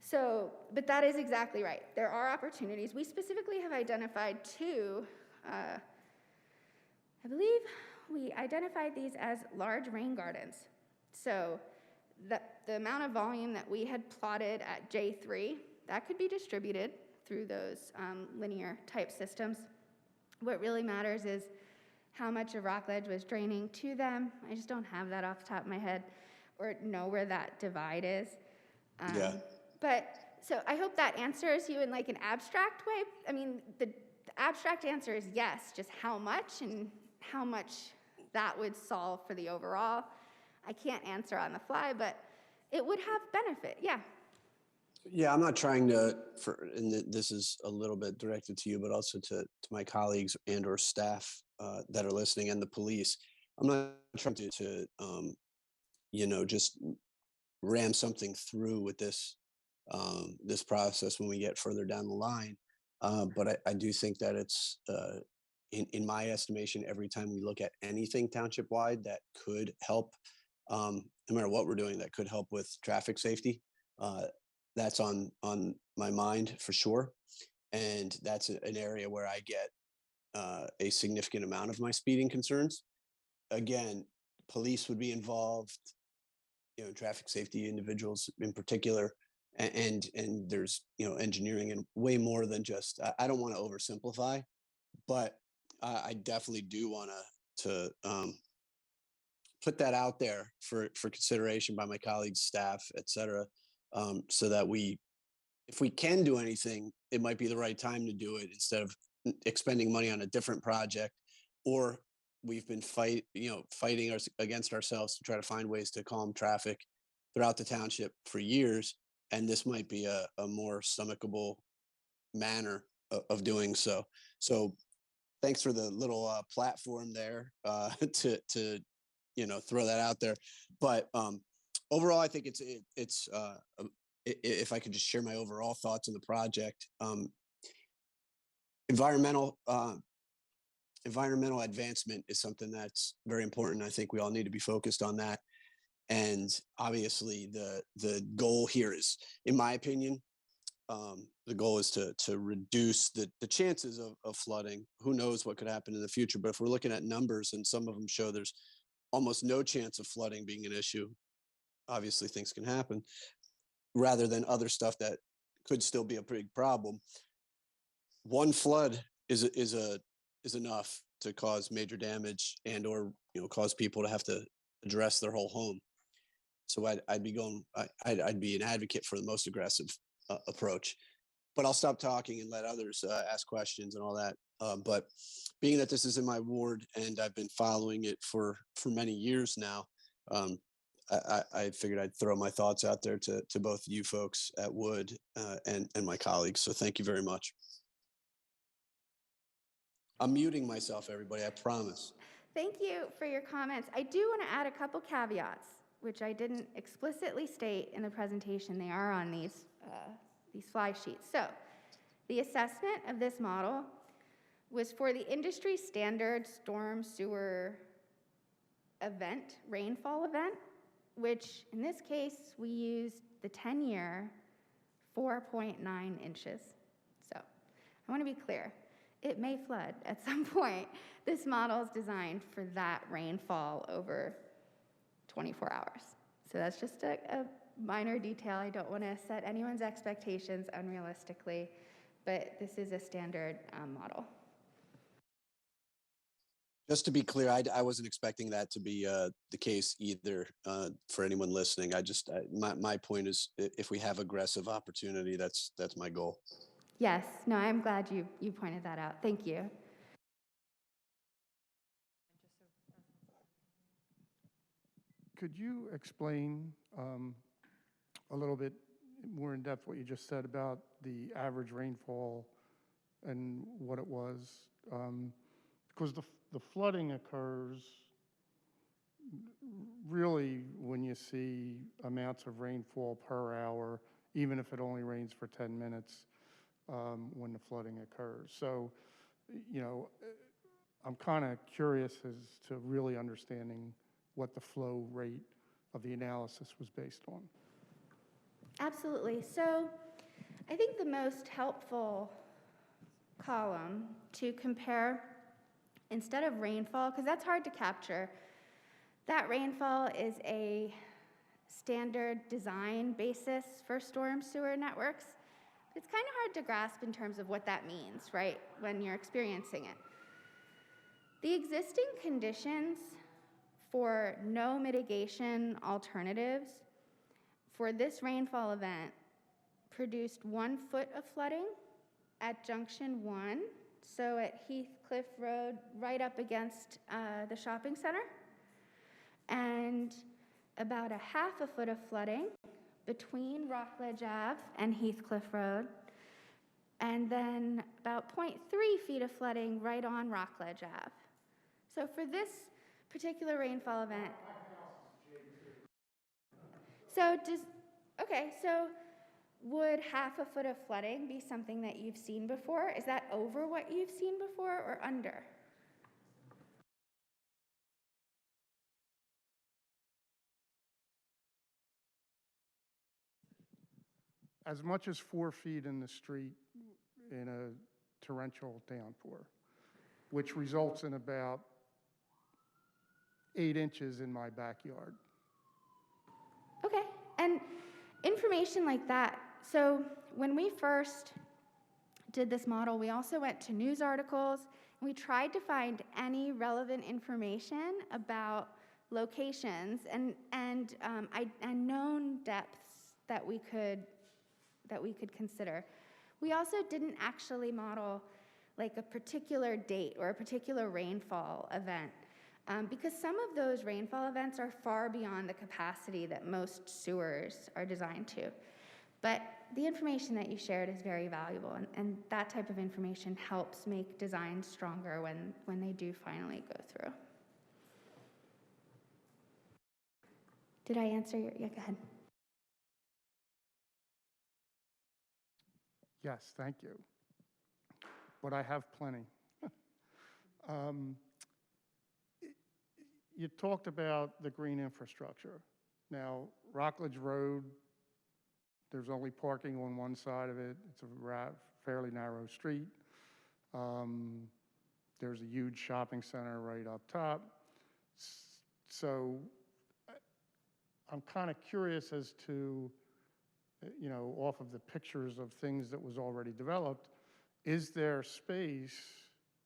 So, but that is exactly right. There are opportunities. We specifically have identified two, I believe we identified these as large rain gardens. So the amount of volume that we had plotted at J3, that could be distributed through those linear type systems. What really matters is how much of Rockledge was draining to them. I just don't have that off the top of my head or know where that divide is. Yeah. But so I hope that answers you in like an abstract way. I mean, the abstract answer is yes, just how much and how much that would solve for the overall. I can't answer on the fly, but it would have benefit, yeah. Yeah, I'm not trying to, and this is a little bit directed to you, but also to my colleagues and or staff that are listening and the police. I'm not trying to just ram something through with this process when we get further down the line. But I do think that it's, in my estimation, every time we look at anything township wide that could help no matter what we're doing that could help with traffic safety. That's on my mind for sure. And that's an area where I get a significant amount of my speeding concerns. Again, police would be involved, traffic safety individuals in particular, and there's engineering and way more than just. I don't want to oversimplify, but I definitely do want to put that out there for consideration by my colleagues, staff, et cetera, so that if we can do anything, it might be the right time to do it instead of expending money on a different project, or we've been fighting against ourselves to try to find ways to calm traffic throughout the township for years, and this might be a more stomachable manner of doing so. So thanks for the little platform there to throw that out there. But overall, I think it's if I could just share my overall thoughts on the project, environmental advancement is something that's very important. I think we all need to be focused on that. And obviously the goal here is, in my opinion, the goal is to reduce the chances of flooding. Who knows what could happen in the future? But if we're looking at numbers and some of them show there's almost no chance of flooding being an issue, obviously things can happen, rather than other stuff that could still be a big problem. One flood is enough to cause major damage or cause people to have to address their whole home. So I'd be an advocate for the most aggressive approach. But I'll stop talking and let others ask questions and all that. But being that this is in my ward and I've been following it for many years now, I figured I'd throw my thoughts out there to both you folks at Wood and my colleagues. So thank you very much. I'm muting myself, everybody, I promise. Thank you for your comments. I do want to add a couple caveats, which I didn't explicitly state in the presentation. They are on these fly sheets. So the assessment of this model was for the industry standard storm sewer event, rainfall event, which in this case, we used the 10-year 4.9 inches. So I want to be clear. It may flood at some point. This model is designed for that rainfall over 24 hours. So that's just a minor detail. I don't want to set anyone's expectations unrealistically, but this is a standard model. Just to be clear, I wasn't expecting that to be the case either for anyone listening. My point is, if we have aggressive opportunity, that's my goal. Yes, no, I'm glad you pointed that out. Thank you. Could you explain a little bit more in depth what you just said about the average rainfall and what it was? Because the flooding occurs really when you see amounts of rainfall per hour, even if it only rains for 10 minutes when the flooding occurs. So, I'm kind of curious as to really understanding what the flow rate of the analysis was based on. Absolutely. So I think the most helpful column to compare, instead of rainfall, because that's hard to capture, that rainfall is a standard design basis for storm sewer networks. It's kind of hard to grasp in terms of what that means, right, when you're experiencing it. The existing conditions for no mitigation alternatives for this rainfall event produced 1 foot of flooding at Junction 1, so at Heathcliff Road, right up against the shopping center, and about a 1/2 foot of flooding between Rockledge Ave and Heathcliff Road, and then about 0.3 feet of flooding right on Rockledge Ave. So for this particular rainfall event, so would 1/2 foot of flooding be something that you've seen before? Is that over what you've seen before or under? as much as 4 feet in the street in a torrential downpour, which results in about 8 inches in my backyard. Okay, and information like that. So when we first did this model, we also went to news articles, and we tried to find any relevant information about locations and known depths that we could consider. We also didn't actually model like a particular date or a particular rainfall event, because some of those rainfall events are far beyond the capacity that most sewers are designed to. But the information that you shared is very valuable, and that type of information helps make designs stronger when they do finally go through. Did I answer your, yeah, go ahead. Yes, thank you. But I have plenty. You talked about the green infrastructure. Now, Rockledge Road, there's only parking on one side of it. It's a fairly narrow street. There's a huge shopping center right up top. So I'm kind of curious as to, you know, off of the pictures of things that was already developed, is there space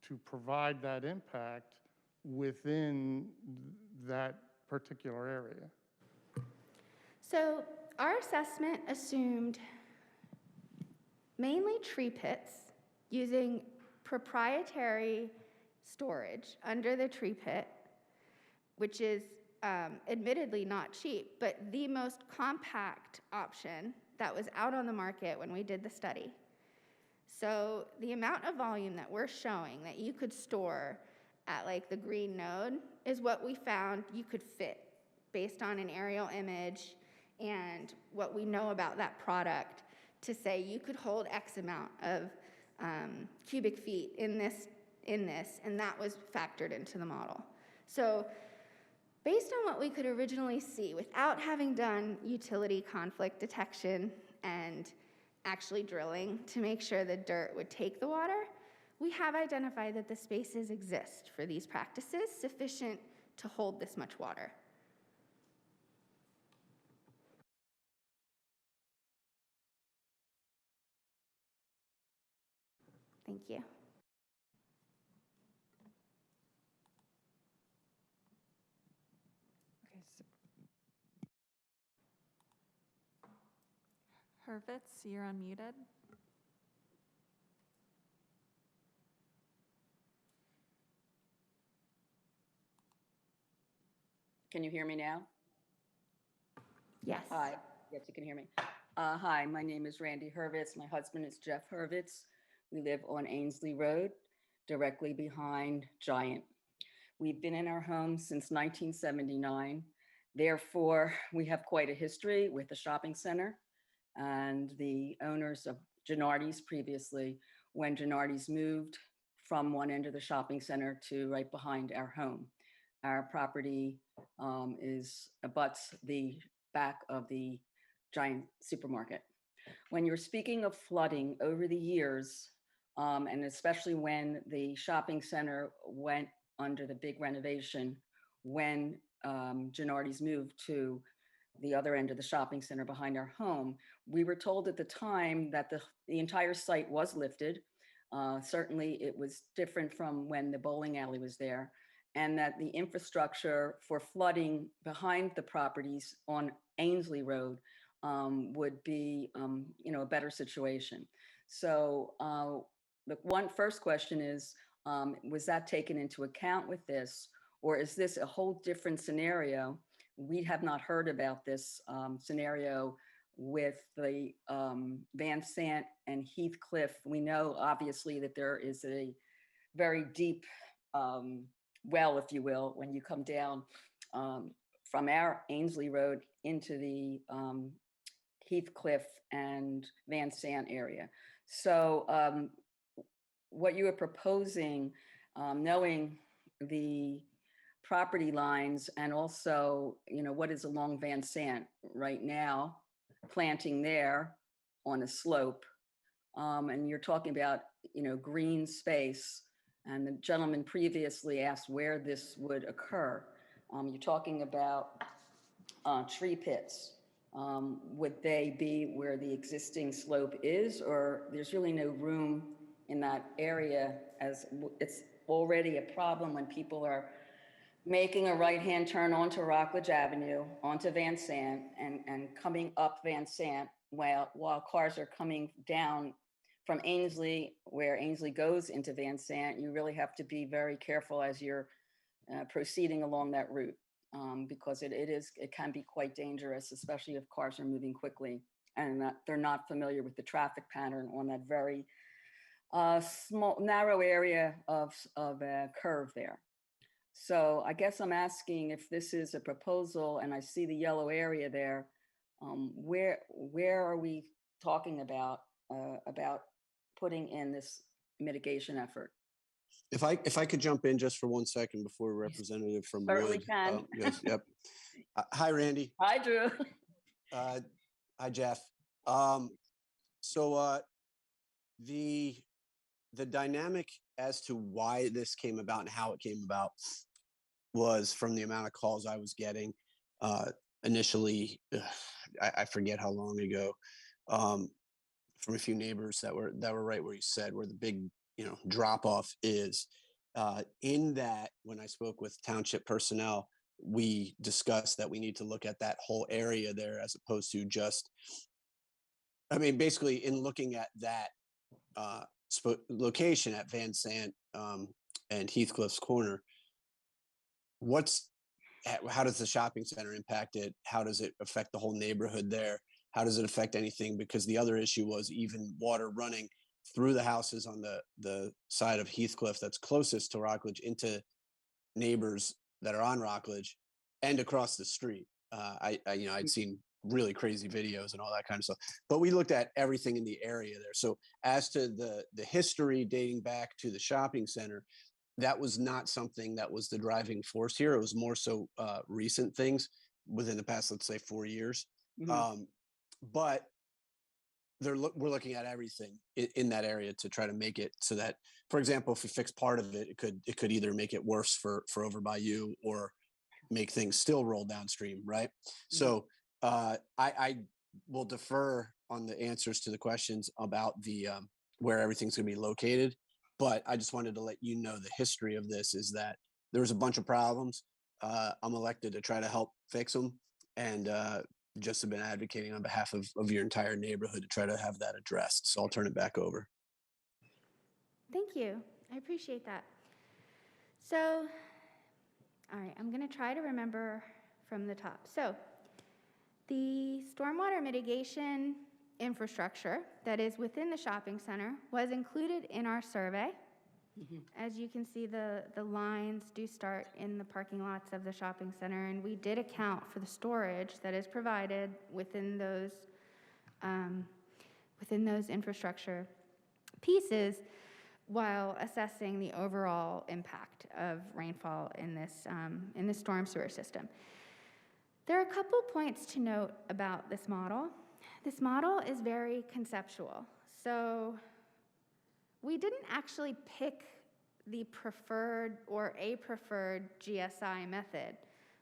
to provide that impact within that particular area? So our assessment assumed mainly tree pits using proprietary storage under the tree pit, which is admittedly not cheap, but the most compact option that was out on the market when we did the study. So the amount of volume that we're showing that you could store at like the green node is what we found you could fit based on an aerial image and what we know about that product to say you could hold X amount of cubic feet in this, and that was factored into the model. So based on what we could originally see without having done utility conflict detection and actually drilling to make sure the dirt would take the water, we have identified that the spaces exist for these practices sufficient to hold this much water. Thank you. Okay, so Hurwitz, you're unmuted. Can you hear me now? Yes. Hi, yes, you can hear me. Hi, my name is Randy Hurwitz. My husband is Jeff Hurwitz. We live on Ainsley Road, directly behind Giant. We've been in our home since 1979. Therefore, we have quite a history with the shopping center and the owners of Gennardi's previously, when Gennardi's moved from one end of the shopping center to right behind our home. Our property abuts the back of the Giant supermarket. When you're speaking of flooding over the years, and especially when the shopping center went under the big renovation, when Gennardi's moved to the other end of the shopping center behind our home, we were told at the time that the entire site was lifted. Certainly it was different from when the bowling alley was there, and that the infrastructure for flooding behind the properties on Ainsley Road would be, a better situation. So the first question is, was that taken into account with this, or is this a whole different scenario? We have not heard about this scenario with the Van Sant and Heathcliff. We know obviously that there is a very deep well, if you will, when you come down from our Ainsley Road into the Heathcliff and Van Sant area. So what you are proposing, knowing the property lines and also, what is along Van Sant right now, planting there on a slope. And you're talking about, green space. And the gentleman previously asked where this would occur. You're talking about tree pits. Would they be where the existing slope is, or there's really no room in that area, as it's already a problem when people are making a right-hand turn onto Rockledge Avenue, onto Van Sant, and coming up Van Sant while cars are coming down from Ainsley, where Ainsley goes into Van Sant. You really have to be very careful as you're proceeding along that route, because it can be quite dangerous, especially if cars are moving quickly and they're not familiar with the traffic pattern on that very small, narrow area of a curve there. So I guess I'm asking if this is a proposal, and I see the yellow area there, where are we talking about putting in this mitigation effort? If I could jump in just for 1 second before representative from Certainly Wood. can. Goes, yep. Hi, Randy. Hi, Drew. Hi, Jeff. The dynamic as to why this came about and how it came about was from the amount of calls I was getting initially. I forget how long ago, from a few neighbors that were right where you said, where the big drop off is. In that, when I spoke with township personnel, we discussed that we need to look at that whole area there, as opposed to just, basically in looking at that location at Van Sant and Heathcliff's Corner, how does the shopping center impact it? How does it affect the whole neighborhood there? How does it affect anything? Because the other issue was even water running through the houses on the side of Heathcliff that's closest to Rockledge into neighbors that are on Rockledge and across the street. I'd seen really crazy videos and all that kind of stuff, but we looked at everything in the area there. So as to the history dating back to the shopping center, that was not something that was the driving force here. It was more so recent things within the past, let's say 4 years. Mm-hmm. But we're looking at everything in that area to try to make it so that, for example, if we fix part of it, it could either make it worse for over by you, or make things still roll downstream, right? Mm-hmm. So I will defer on the answers to the questions about the where everything's going to be located. But I just wanted to let you know the history of this is that there was a bunch of problems. I'm elected to try to help fix them, and just have been advocating on behalf of your entire neighborhood to try to have that addressed. So I'll turn it back over. Thank you. I appreciate that. So, all right, I'm going to try to remember from the top. So, the stormwater mitigation infrastructure that is within the shopping center was included in our survey. Mm-hmm. As you can see, the lines do start in the parking lots of the shopping center, and we did account for the storage that is provided within those infrastructure pieces, while assessing the overall impact of rainfall in this storm sewer system. There are a couple points to note about this model. This model is very conceptual. So we didn't actually pick the preferred or a preferred GSI method.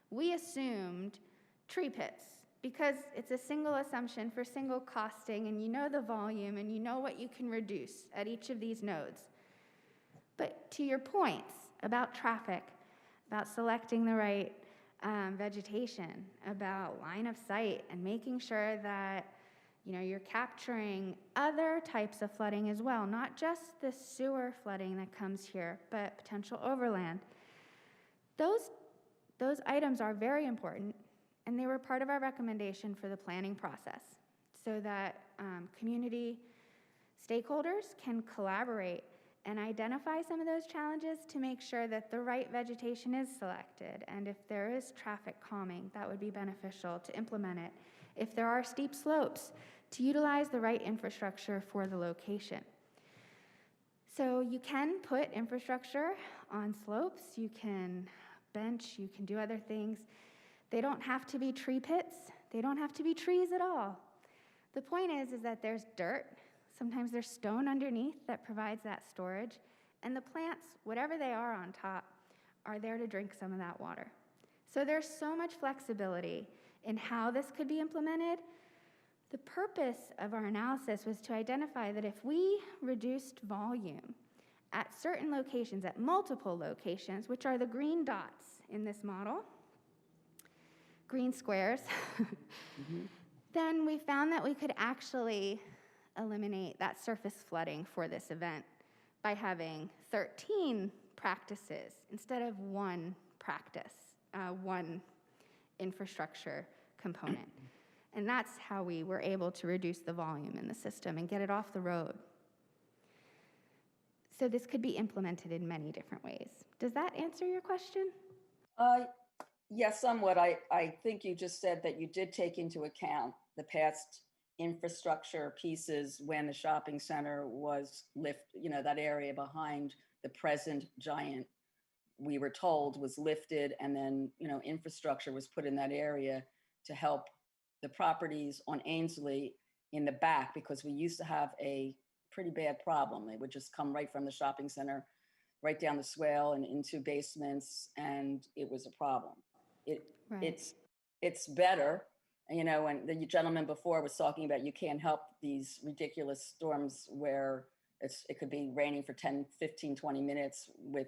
We assumed tree pits because it's a single assumption for single costing, and you know the volume and you know what you can reduce at each of these nodes. But to your points about traffic, about selecting the right vegetation, about line of sight, and making sure that you're capturing other types of flooding as well, not just the sewer flooding that comes here, but potential overland. Those items are very important, and they were part of our recommendation for the planning process, so that community stakeholders can collaborate and identify some of those challenges to make sure that the right vegetation is selected. And if there is traffic calming, that would be beneficial to implement it. If there are steep slopes, to utilize the right infrastructure for the location. So you can put infrastructure on slopes, you can bench, you can do other things. They don't have to be tree pits, they don't have to be trees at all. The point is that there's dirt, sometimes there's stone underneath that provides that storage, and the plants, whatever they are on top, are there to drink some of that water. So there's so much flexibility in how this could be implemented. The purpose of our analysis was to identify that if we reduced volume at certain locations, at multiple locations, which are the green dots in this model, green squares, then we found that we could actually eliminate that surface flooding for this event by having 13 practices instead of one practice, one infrastructure component. And that's how we were able to reduce the volume in the system and get it off the road. So this could be implemented in many different ways. Does that answer your question? Yes, somewhat. I think you just said that you did take into account the past infrastructure pieces when the shopping center was that area behind the present Giant, we were told was lifted, and then, infrastructure was put in that area to help the properties on Ainsley in the back, because we used to have a pretty bad problem. They would just come right from the shopping center, right down the swale and into basements, and it was a problem. Right. It's better, and the gentleman before was talking about you can't help these ridiculous storms where it could be raining for 10, 15, 20 minutes with,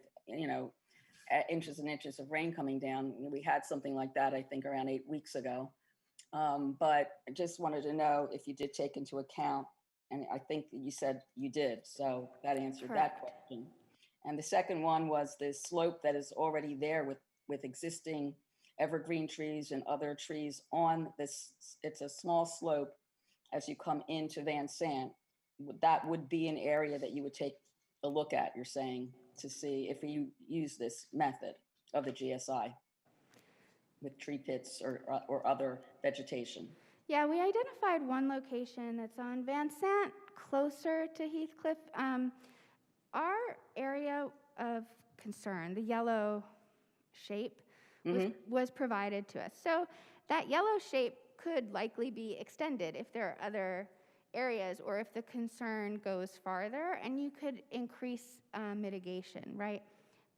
inches and inches of rain coming down. We had something like that, I think, around 8 weeks ago. But I just wanted to know if you did take into account, and I think you said you did, so that answered that question. And the second one was the slope that is already there with existing evergreen trees and other trees on this. It's a small slope as you come into Van Sant. That would be an area that you would take a look at, you're saying, to see if you use this method of the GSI with tree pits or other vegetation. Yeah, we identified one location that's on Van Sant, closer to Heathcliff. Our area of concern, the yellow shape, was provided to us. So that yellow shape could likely be extended if there are other areas, or if the concern goes farther, and you could increase mitigation, right?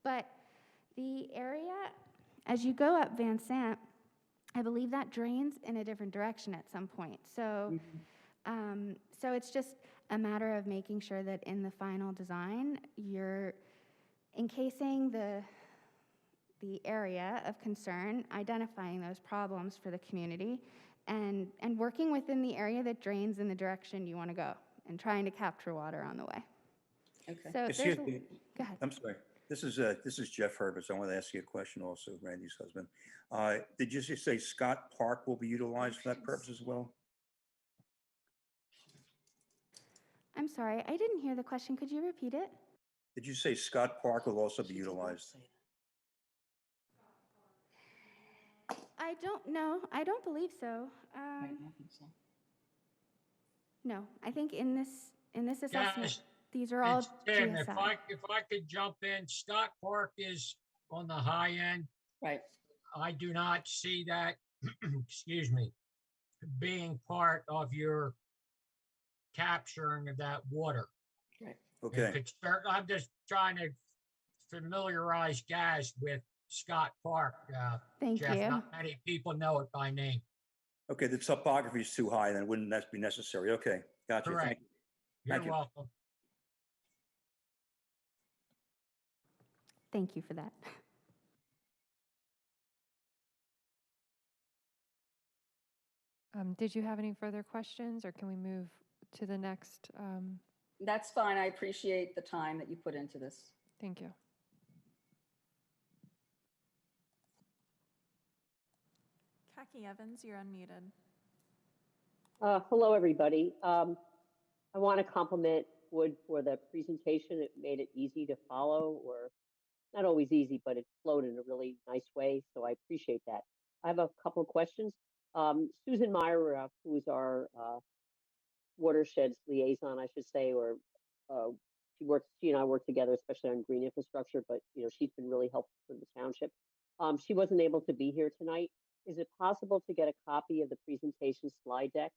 But the area, as you go up Van Sant, I believe that drains in a different direction at some point. So, so it's just a matter of making sure that in the final design, you're encasing the area of concern, identifying those problems for the community, and working within the area that drains in the direction you want to go, and trying to capture water on the way. Okay. So Excuse me. go ahead. I'm sorry. This is Jeff Herbert. I want to ask you a question also, Randy's husband. Did you just say Scott Park will be utilized for that purpose as well? I'm sorry, I didn't hear the question. Could you repeat it? Did you say Scott Park will also be utilized? I don't know. I don't believe so. No, I think in this assessment, Guys, these are all it's Tim. If GSI. I could jump in, Scott Park is on the high end. Right. I do not see that, excuse me, being part of your capturing of that water. Right. Okay. I'm just trying to familiarize guys with Scott Park. Thank Jeff, you. not many people know it by name. Okay, the topography is too high, then wouldn't that be necessary? Okay, gotcha. Correct. Thank you. You're Thank you. welcome. Thank you for that. Did you have any further questions, or can we move to the next? That's fine. I appreciate the time that you put into this. Thank you. Khaki Evans, you're unmuted. Hello, everybody. I want to compliment Wood for the presentation. It made it easy to follow, or not always easy, but it flowed in a really nice way. So I appreciate that. I have a couple of questions. Susan Meyer, who is our watersheds liaison, I should say, or she and I work together, especially on green infrastructure, but she's been really helpful for the township. She wasn't able to be here tonight. Is it possible to get a copy of the presentation slide deck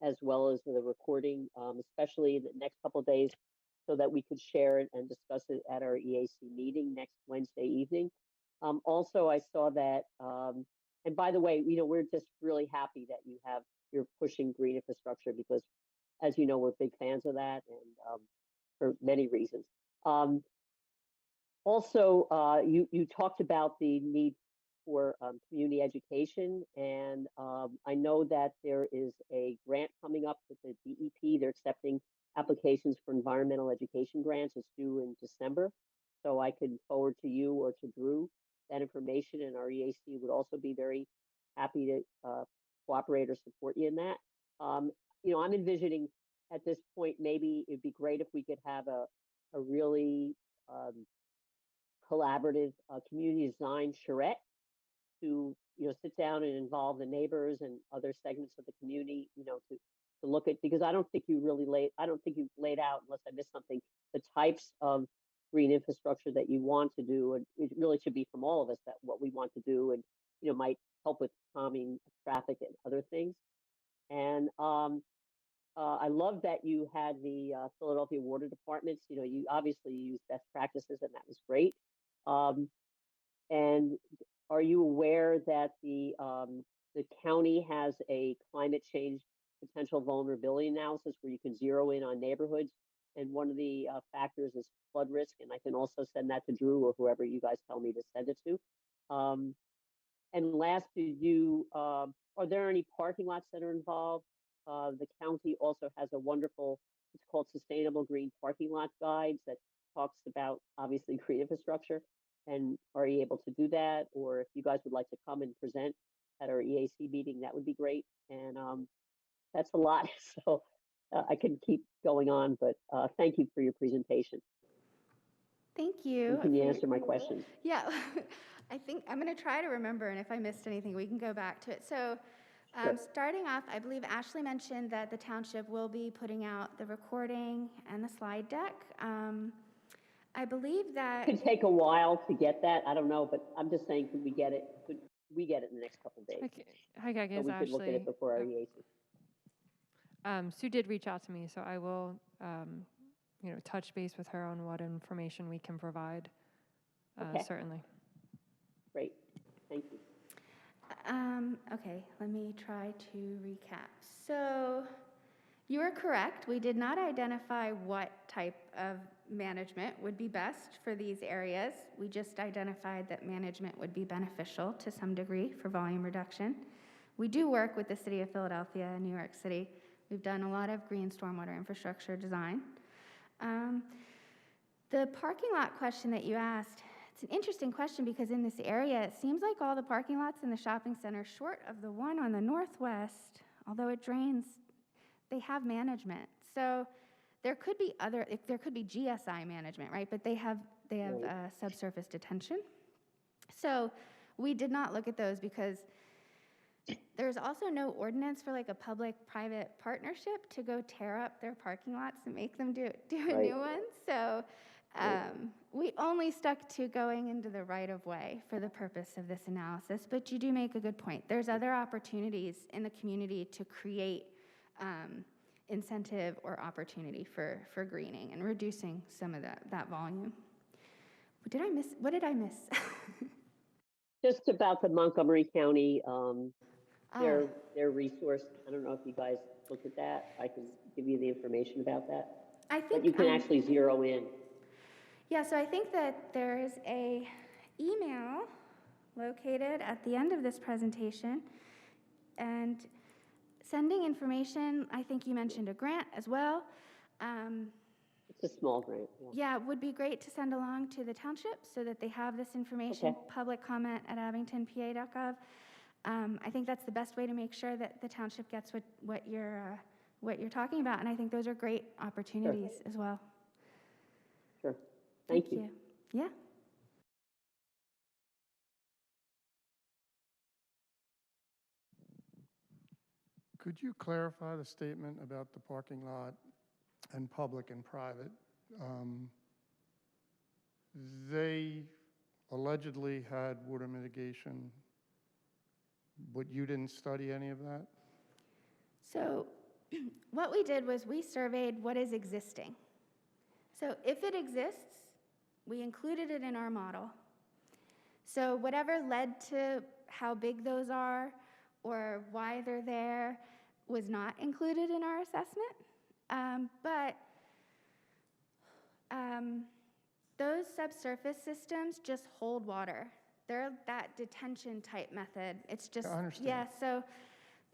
as well as the recording, especially in the next couple of days, so that we could share it and discuss it at our EAC meeting next Wednesday evening. Also, I saw that, and by the way, we're just really happy that you're pushing green infrastructure because, as you know, we're big fans of that, and for many reasons. Also, you talked about the need for community education, and I know that there is a grant coming up with the DEP. They're accepting applications for environmental education grants. It's due in December, so I could forward to you or to Drew that information, and our EAC would also be very happy to cooperate or support you in that. I'm envisioning at this point, maybe it'd be great if we could have a really collaborative community design charrette to sit down and involve the neighbors and other segments of the community, to look at, because I don't think you laid out, unless I missed something, the types of green infrastructure that you want to do, and it really should be from all of us that what we want to do, and might help with calming traffic and other things. And I love that you had the Philadelphia Water Departments. You obviously used best practices, and that was great. And are you aware that the county has a climate change potential vulnerability analysis where you can zero in on neighborhoods? And one of the factors is flood risk. And I can also send that to Drew or whoever you guys tell me to send it to. And last, are there any parking lots that are involved? The county also has a wonderful, it's called Sustainable Green Parking Lot Guides that talks about obviously green infrastructure. And are you able to do that? Or if you guys would like to come and present at our EAC meeting, that would be great. And that's a lot, so I can keep going on, but thank you for your presentation. Thank you. And can you answer my questions? Yeah, I think I'm going to try to remember, and if I missed anything, we can go back to it. So Sure. starting off, I believe Ashley mentioned that the township will be putting out the recording and the slide deck. I believe that It could take a while to get that. I don't know, but I'm just saying, could we get it? Could we get it in the next couple of days? Okay. Hi, Kaki, So it's we could look at Ashley. it before our EAC. Sue did reach out to me, so I will, touch base with her on what information we can provide. Okay. Certainly. Great. Thank you. okay, let me try to recap. So you are correct. We did not identify what type of management would be best for these areas. We just identified that management would be beneficial to some degree for volume reduction. We do work with the City of Philadelphia and New York City. We've done a lot of green stormwater infrastructure design. The parking lot question that you asked, it's an interesting question because in this area, it seems like all the parking lots in the shopping center, short of the one on the northwest, although it drains, they have management. So there could be GSI management, right? But they have subsurface detention. So we did not look at those because there's also no ordinance for like a public-private partnership to go tear up their parking lots and make them do a new one. So we only stuck to going into the right-of-way for the purpose of this analysis. But you do make a good point. There's other opportunities in the community to create incentive or opportunity for greening and reducing some of that volume. What did I miss? Just about the Montgomery County, their resource. I don't know if you guys looked at that. I can give you the information about that. I think but you can actually zero in. Yeah, so I think that there is a email located at the end of this presentation, and sending information. I think you mentioned a grant as well. It's a small grant. Yeah, it would be great to send along to the township so that they have this information. Okay. Public comment at abingtonpa.gov. I think that's the best way to make sure that the township gets what you're talking about, and I think those are great opportunities as well. Sure. Thank you. Yeah. Could you clarify the statement about the parking lot and public and private? They allegedly had water mitigation, but you didn't study any of that? So what we did was we surveyed what is existing. So if it exists, we included it in our model. So whatever led to how big those are or why they're there was not included in our assessment. But those subsurface systems just hold water. They're that detention type method. It's just, I understand. yeah,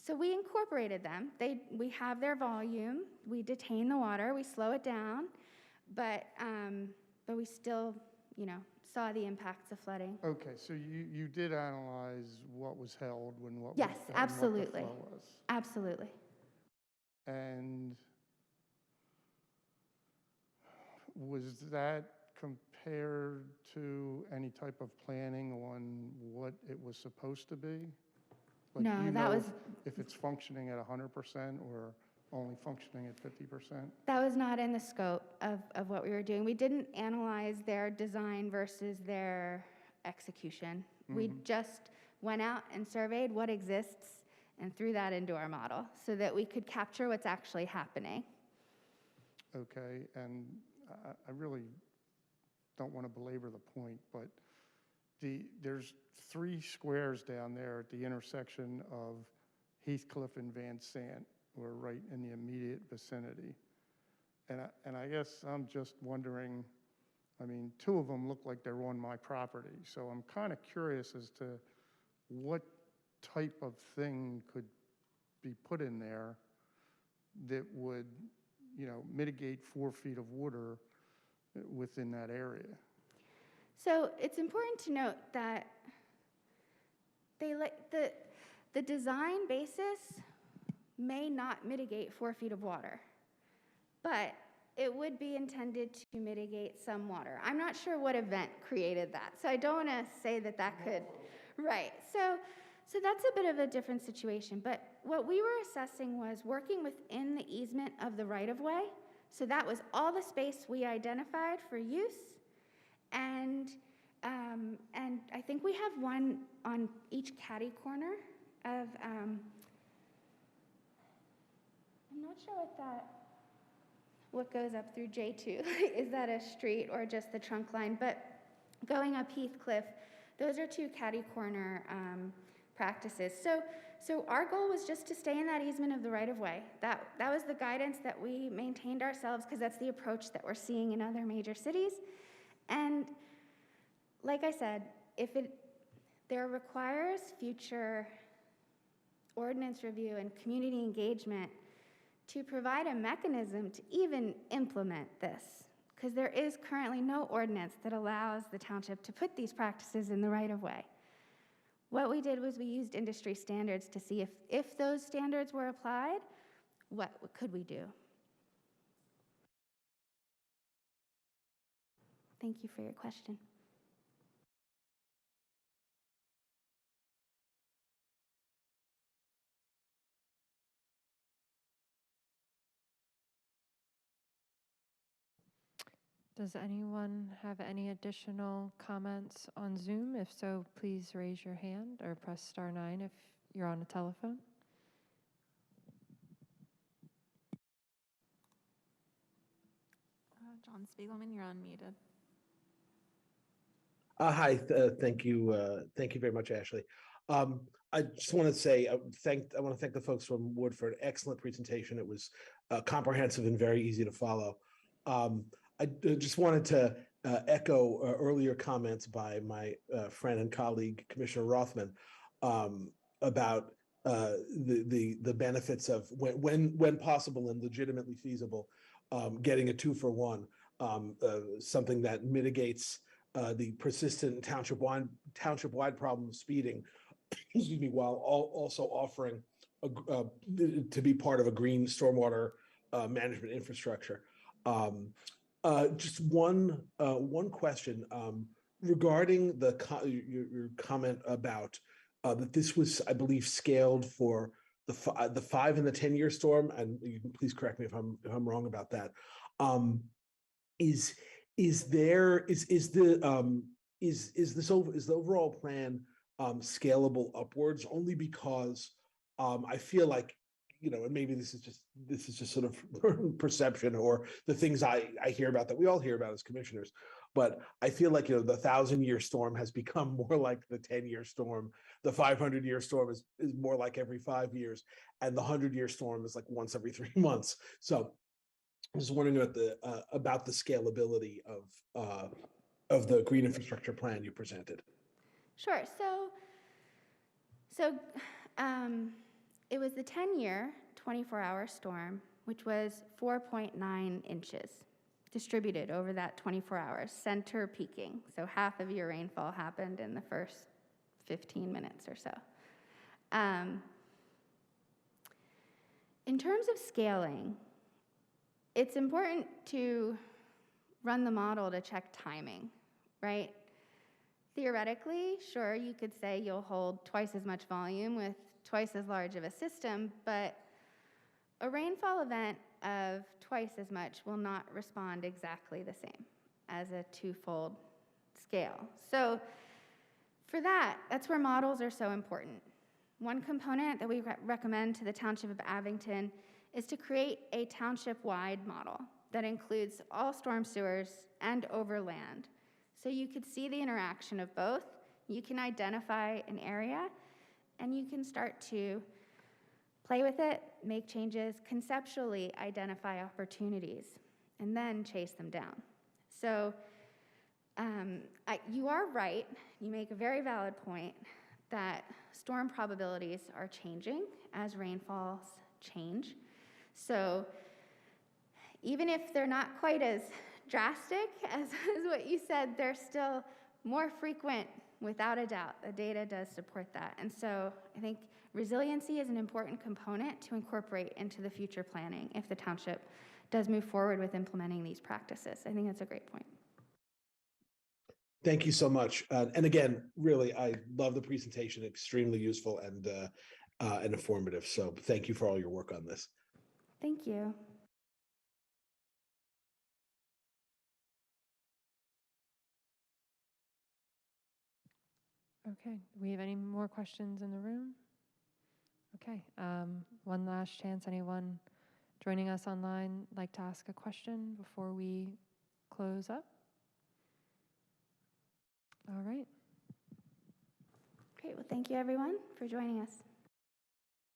so we incorporated them. We have their volume, we detain the water, we slow it down, but we still, saw the impacts of flooding. Okay, so you did analyze what was held when what Yes, was, and what the absolutely. flow was. Absolutely. And was that compared to any type of planning on what it was supposed to be? Like, No, do you that know was, if it's functioning at 100% or only functioning at 50%? that was not in the scope of what we were doing. We didn't analyze their design versus their execution. We just went out and surveyed what exists and threw that into our model so that we could capture what's actually happening. Okay, and I really don't want to belabor the point, but there's 3 squares down there at the intersection of Heathcliff and Van Sant. We're right in the immediate vicinity. And I guess I'm just wondering, I mean, 2 of them look like they're on my property, so I'm kind of curious as to what type of thing could be put in there that would, mitigate 4 feet of water within that area. So it's important to note that the design basis may not mitigate 4 feet of water, but it would be intended to mitigate some water. I'm not sure what event created that, so I don't want to say that could, right. So that's a bit of a different situation, but what we were assessing was working within the easement of the right-of-way. So that was all the space we identified for use, and I think we have one on each catty corner of, I'm not sure what goes up through J2. Is that a street or just the trunk line? But going up Heathcliff, those are 2 catty corner practices. So our goal was just to stay in that easement of the right-of-way. That was the guidance that we maintained ourselves because that's the approach that we're seeing in other major cities. And like I said, there requires future ordinance review and community engagement to provide a mechanism to even implement this, because there is currently no ordinance that allows the township to put these practices in the right-of-way. What we did was we used industry standards to see if those standards were applied, what could we do? Thank you for your question. Does anyone have any additional comments on Zoom? If so, please raise your hand or press *9 if you're on a telephone. John Spiegelman, you're unmuted. Hi, thank you. Thank you very much, Ashley. I just want to say, I want to thank the folks from Wood for an excellent presentation. It was comprehensive and very easy to follow. I just wanted to echo earlier comments by my friend and colleague, Commissioner Rothman, about the benefits of when possible and legitimately feasible, getting a 2-for-1, something that mitigates the persistent township-wide problem of speeding, excuse me, while also offering to be part of a green stormwater management infrastructure. Just one question regarding your comment about that this was, I believe, scaled for the 5 and the 10-year storm, and you can please correct me if I'm wrong about that. Is the overall plan scalable upwards? Only because I feel like and maybe this is just sort of perception or the things I hear about that we all hear about as commissioners. But I feel like, the 1,000-year storm has become more like the 10-year storm. The 500-year storm is more like every 5 years. And the 100-year storm is like once every 3 months. So I was wondering about the scalability of the green infrastructure plan you presented. Sure. It was the 10-year, 24-hour storm, which was 4.9 inches distributed over that 24 hours, center peaking. So half of your rainfall happened in the first 15 minutes or so. In terms of scaling, it's important to run the model to check timing, right? Theoretically, sure, you could say you'll hold twice as much volume with twice as large of a system, but a rainfall event of twice as much will not respond exactly the same as a twofold scale. So for that's where models are so important. One component that we recommend to the Township of Abington is to create a township-wide model that includes all storm sewers and overland. So you could see the interaction of both. You can identify an area, and you can start to play with it, make changes, conceptually identify opportunities, and then chase them down. So you are right. You make a very valid point that storm probabilities are changing as rainfalls change. So even if they're not quite as drastic as what you said, they're still more frequent without a doubt. The data does support that. And so I think resiliency is an important component to incorporate into the future planning if the township does move forward with implementing these practices. I think that's a great point. Thank you so much. And again, really, I love the presentation, extremely useful and informative. So thank you for all your work on this. Thank you. Okay, do we have any more questions in the room? Okay, one last chance. Anyone joining us online like to ask a question before we close up? All right. Great, well, thank you everyone for joining us.